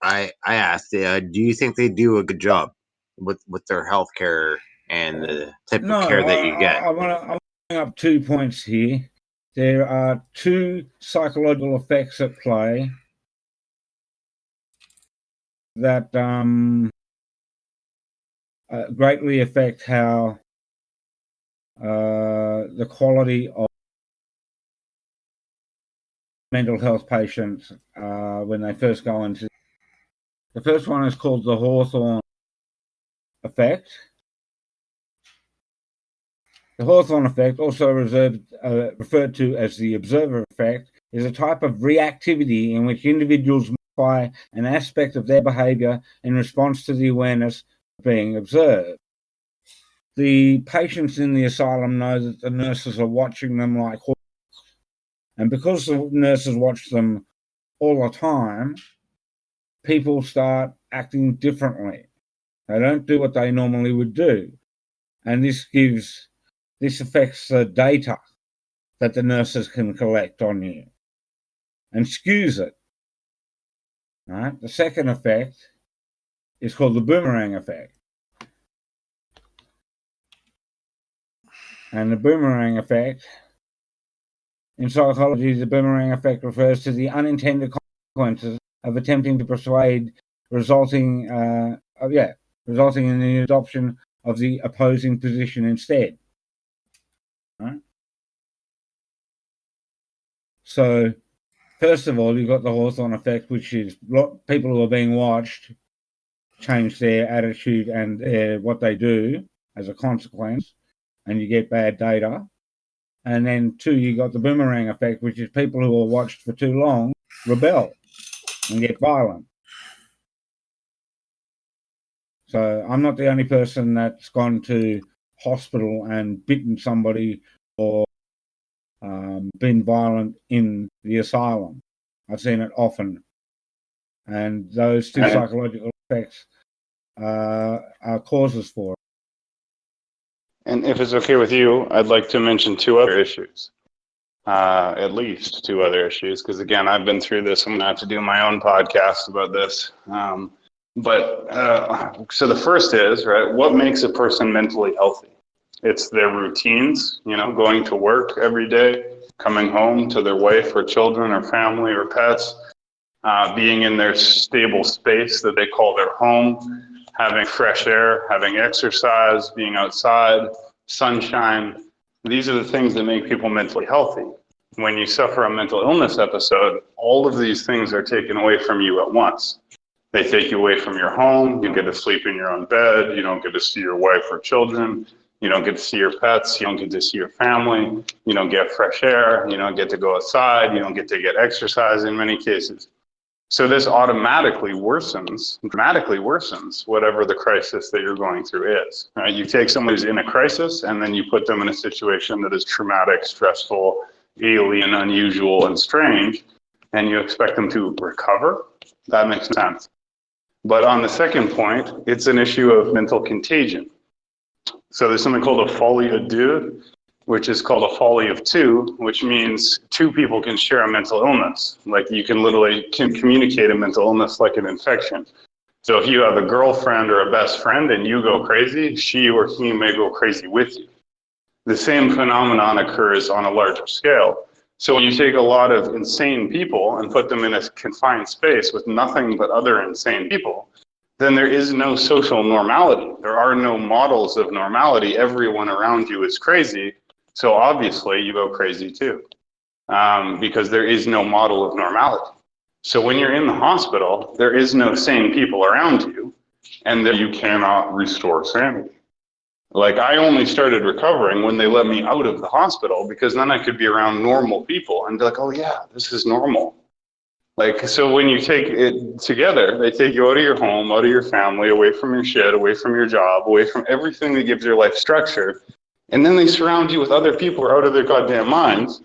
I asked, do you think they do a good job with their health care and the type of care that you get? I want to bring up 2 points here. There are 2 psychological effects at play that greatly affect how the quality of mental health patients when they first go into. The first one is called the Hawthorne effect. The Hawthorne effect, also referred to as the observer effect, is a type of reactivity in which individuals modify an aspect of their behavior in response to the awareness of being observed. The patients in the asylum know that the nurses are watching them like hawks, and because the nurses watch them all the time, people start acting differently. They don't do what they normally would do, and this affects the data that the nurses can collect on you and skews it. Right? The second effect is called the boomerang effect. And the boomerang effect, in psychology, the boomerang effect refers to the unintended consequences of attempting to persuade, resulting in the adoption of the opposing position instead. Right? So, first of all, you've got the Hawthorne effect, which is people who are being watched change their attitude and what they do as a consequence, and you get bad data. And then 2, you got the boomerang effect, which is people who are watched for too long rebel and get violent. So I'm not the only person that's gone to hospital and bitten somebody or been violent in the asylum. I've seen it often. And those 2 psychological effects are causes for it. And if it's okay with you, I'd like to mention 2 other issues. At least 2 other issues, because again, I've been through this. I'm going to have to do my own podcast about this. So the first is, right, what makes a person mentally healthy? It's their routines, going to work every day, coming home to their wife or children or family or pets, being in their stable space that they call their home, having fresh air, having exercise, being outside, sunshine. These are the things that make people mentally healthy. When you suffer a mental illness episode, all of these things are taken away from you at once. They take you away from your home. You get to sleep in your own bed. You don't get to see your wife or children. You don't get to see your pets. You don't get to see your family. You don't get fresh air. You don't get to go outside. You don't get to get exercise in many cases. So this automatically worsens, dramatically worsens whatever the crisis that you're going through is. Right? You take someone who's in a crisis and then you put them in a situation that is traumatic, stressful, alien, unusual, and strange, and you expect them to recover. That makes sense. But on the second point, it's an issue of mental contagion. So there's something called a folie à deux, which is called a folly of two, which means two people can share a mental illness. Like you can literally communicate a mental illness like an infection. So if you have a girlfriend or a best friend and you go crazy, she or he may go crazy with you. The same phenomenon occurs on a larger scale. So when you take a lot of insane people and put them in a confined space with nothing but other insane people, then there is no social normality. There are no models of normality. Everyone around you is crazy. So obviously you go crazy too, because there is no model of normality. So when you're in the hospital, there is no sane people around you, and then you cannot restore sanity. Like I only started recovering when they let me out of the hospital, because then I could be around normal people and be like, oh yeah, this is normal. Like, so when you take it together, they take you out of your home, out of your family, away from your shit, away from your job, away from everything that gives your life structure. And then they surround you with other people who are out of their goddamn minds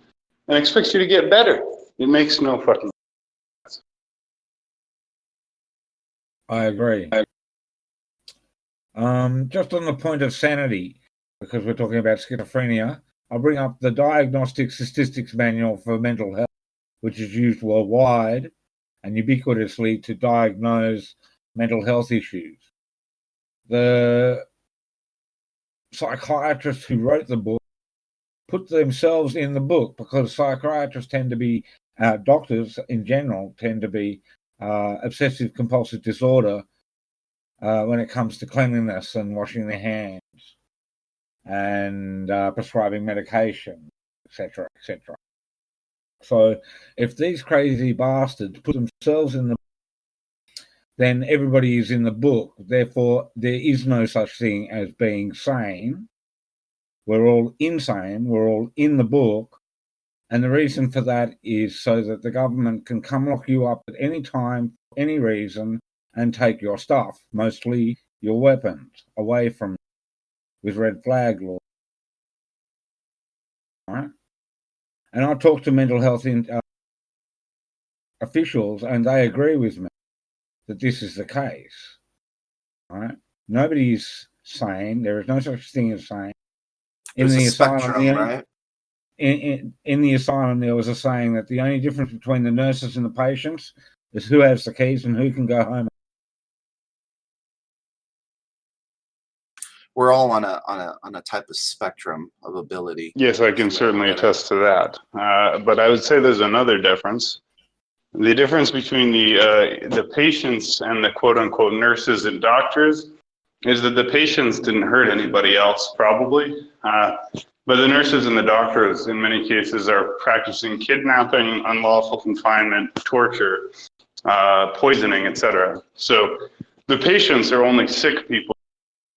and expect you to get better. It makes no fucking sense. I agree. Just on the point of sanity, because we're talking about schizophrenia, I'll bring up the Diagnostic Statistics Manual for Mental Health, which is used worldwide and ubiquitously to diagnose mental health issues. The psychiatrists who wrote the book put themselves in the book, because psychiatrists tend to be, doctors in general tend to be obsessive compulsive disorder when it comes to cleanliness and washing their hands and prescribing medication, etc., etc. So if these crazy bastards put themselves in the book, then everybody is in the book. Therefore, there is no such thing as being sane. We're all insane. We're all in the book. And the reason for that is so that the government can come lock you up at any time, for any reason, and take your stuff, mostly your weapons, away from you with red flag law. Right? And I talk to mental health officials, and they agree with me that this is the case. Right? Nobody's sane. There is no such thing as sane. In the asylum, right? In the asylum, there was a saying that the only difference between the nurses and the patients is who has the keys and who can go home. We're all on a type of spectrum of ability. Yes, I can certainly attest to that. But I would say there's another difference. The difference between the patients and the quote unquote nurses and doctors is that the patients didn't hurt anybody else, probably. But the nurses and the doctors, in many cases, are practicing kidnapping, unlawful confinement, torture, poisoning, etc. So the patients are only sick people.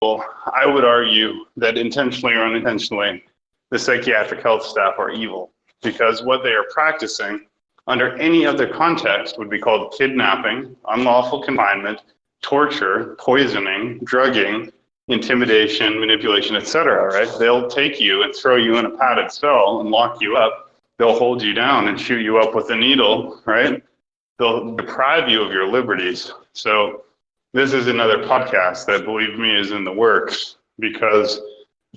I would argue that intentionally or unintentionally, the psychiatric health staff are evil, because what they are practicing under any other context would be called kidnapping, unlawful confinement, torture, poisoning, drugging, intimidation, manipulation, etc. Right? They'll take you and throw you in a padded cell and lock you up. They'll hold you down and shoot you up with a needle, right? They'll deprive you of your liberties. So this is another podcast that, believe me, is in the works, because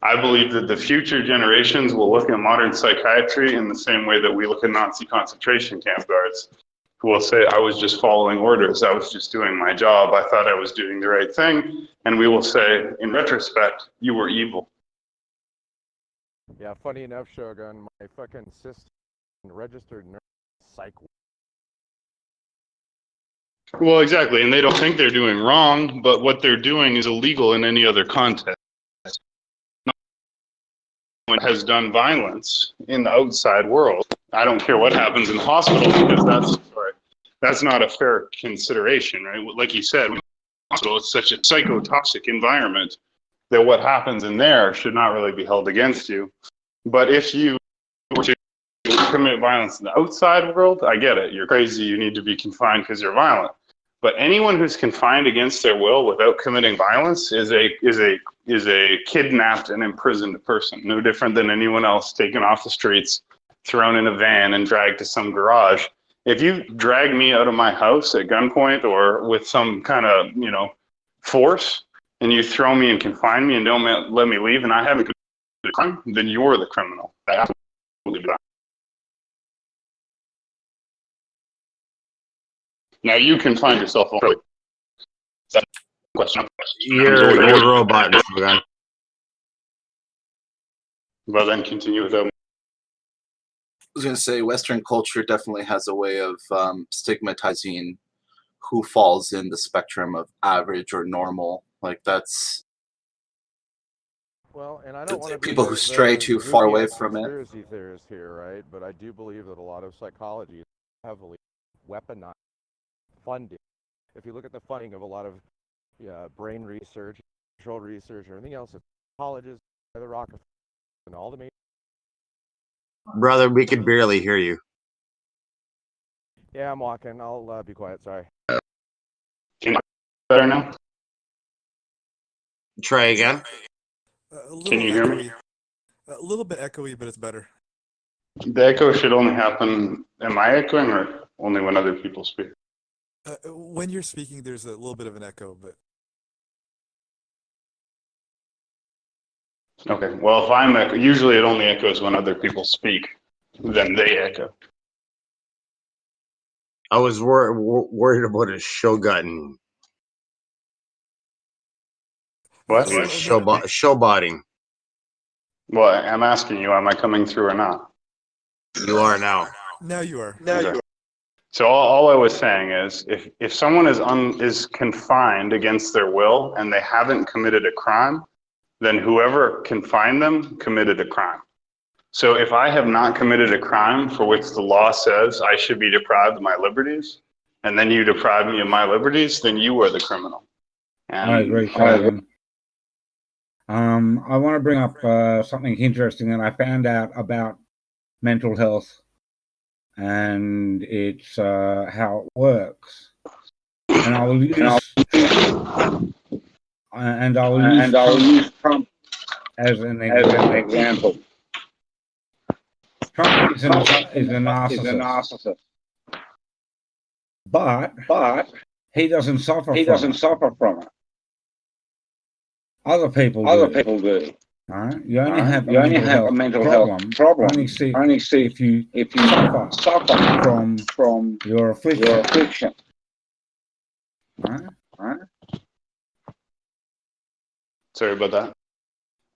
I believe that the future generations will look at modern psychiatry in the same way that we look at Nazi concentration camp guards, who will say, I was just following orders. I was just doing my job. I thought I was doing the right thing. And we will say, in retrospect, you were evil. Yeah, funny enough, Shogun, my fucking sister registered nurse psych Well, exactly, and they don't think they're doing wrong, but what they're doing is illegal in any other context. No one has done violence in the outside world. I don't care what happens in the hospital because that's not a fair consideration, right? Like you said, hospital, it's such a psychotoxic environment that what happens in there should not really be held against you. But if you were to commit violence in the outside world, I get it. You're crazy. You need to be confined because you're violent. But anyone who's confined against their will without committing violence is a kidnapped and imprisoned person. No different than anyone else taken off the streets, thrown in a van, and dragged to some garage. If you drag me out of my house at gunpoint or with some kind of force, and you throw me and confine me and don't let me leave, and I haven't committed a crime, then you're the criminal. Absolutely. Now you can find yourself only. That's the question. You're a robot, Mr. Gunn. Well, then continue without. I was going to say, Western culture definitely has a way of stigmatizing who falls in the spectrum of average or normal. Like that's Well, and I don't want to people who stray too far away from it. Conspiracy theorist here, right? But I do believe that a lot of psychology is heavily weaponized, funded. If you look at the funding of a lot of brain research, control research, or anything else, it's colleges, the Rockefeller, and all the major. Brother, we can barely hear you. Yeah, I'm walking. I'll be quiet. Sorry. Better now? Try again. Can you hear me? A little bit echoey, but it's better. The echo should only happen. Am I echoing or only when other people speak? When you're speaking, there's a little bit of an echo, but. Okay. Well, if I'm usually it only echoes when other people speak. Then they echo. I was worried about a Shogun. What? Showbotting. Well, I'm asking you, am I coming through or not? You are now. Now you are. Okay. So all I was saying is, if someone is confined against their will and they haven't committed a crime, then whoever confined them committed a crime. So if I have not committed a crime for which the law says I should be deprived of my liberties, and then you deprive me of my liberties, then you are the criminal. And I agree. I want to bring up something interesting that I found out about mental health, and it's how it works. And I will use Trump as an example. Trump is a narcissist, but he doesn't suffer from it. Other people do. Right? You only have a mental health problem. Only see if you suffer from your affliction. Right? Sorry about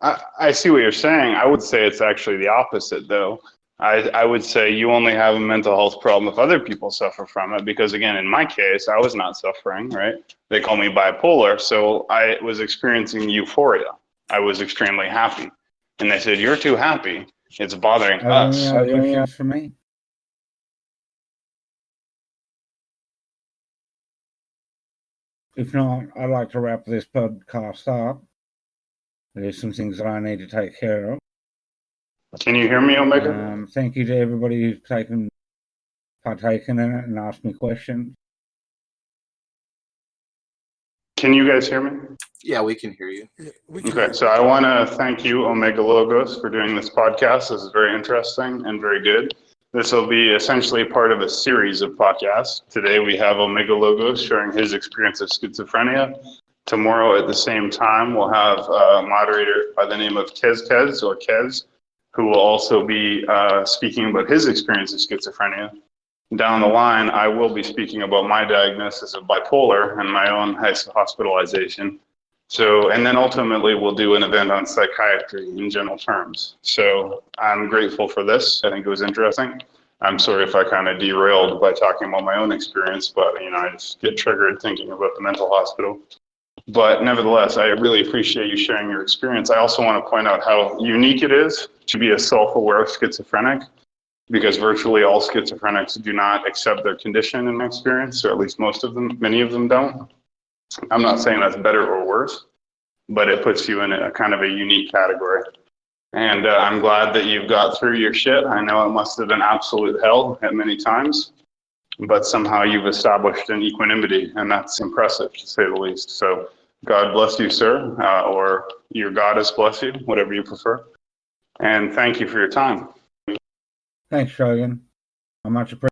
that. I see what you're saying. I would say it's actually the opposite, though. I would say you only have a mental health problem if other people suffer from it, because again, in my case, I was not suffering, right? They call me bipolar, so I was experiencing euphoria. I was extremely happy. And they said, you're too happy. It's bothering us. Questions for me? If not, I'd like to wrap this podcast up. There's some things that I need to take care of. Can you hear me, Omega? Thank you to everybody who's partaken in it and asked me questions. Can you guys hear me? Yeah, we can hear you. Yeah, Okay, so I want to thank you, OmegaLogos, for doing this podcast. This is very interesting and very good. This will be essentially part of a series of podcasts. Today we have OmegaLogos sharing his experience of schizophrenia. Tomorrow at the same time, we'll have a moderator by the name of Kez, who will also be speaking about his experience of schizophrenia. Down the line, I will be speaking about my diagnosis of bipolar and my own hospitalization. So, and then ultimately we'll do an event on psychiatry in general terms. So I'm grateful for this. I think it was interesting. I'm sorry if I kind of derailed by talking about my own experience, but I just get triggered thinking about the mental hospital. But nevertheless, I really appreciate you sharing your experience. I also want to point out how unique it is to be a self-aware schizophrenic, because virtually all schizophrenics do not accept their condition in my experience, or at least most of them, many of them don't. I'm not saying that's better or worse, but it puts you in a kind of a unique category. And I'm glad that you've got through your shit. I know it must have been absolute hell at many times, but somehow you've established an equanimity, and that's impressive, to say the least. So God bless you, sir, or your goddess bless you, whatever you prefer. And thank you for your time. Thanks, Shogun. I much appreciate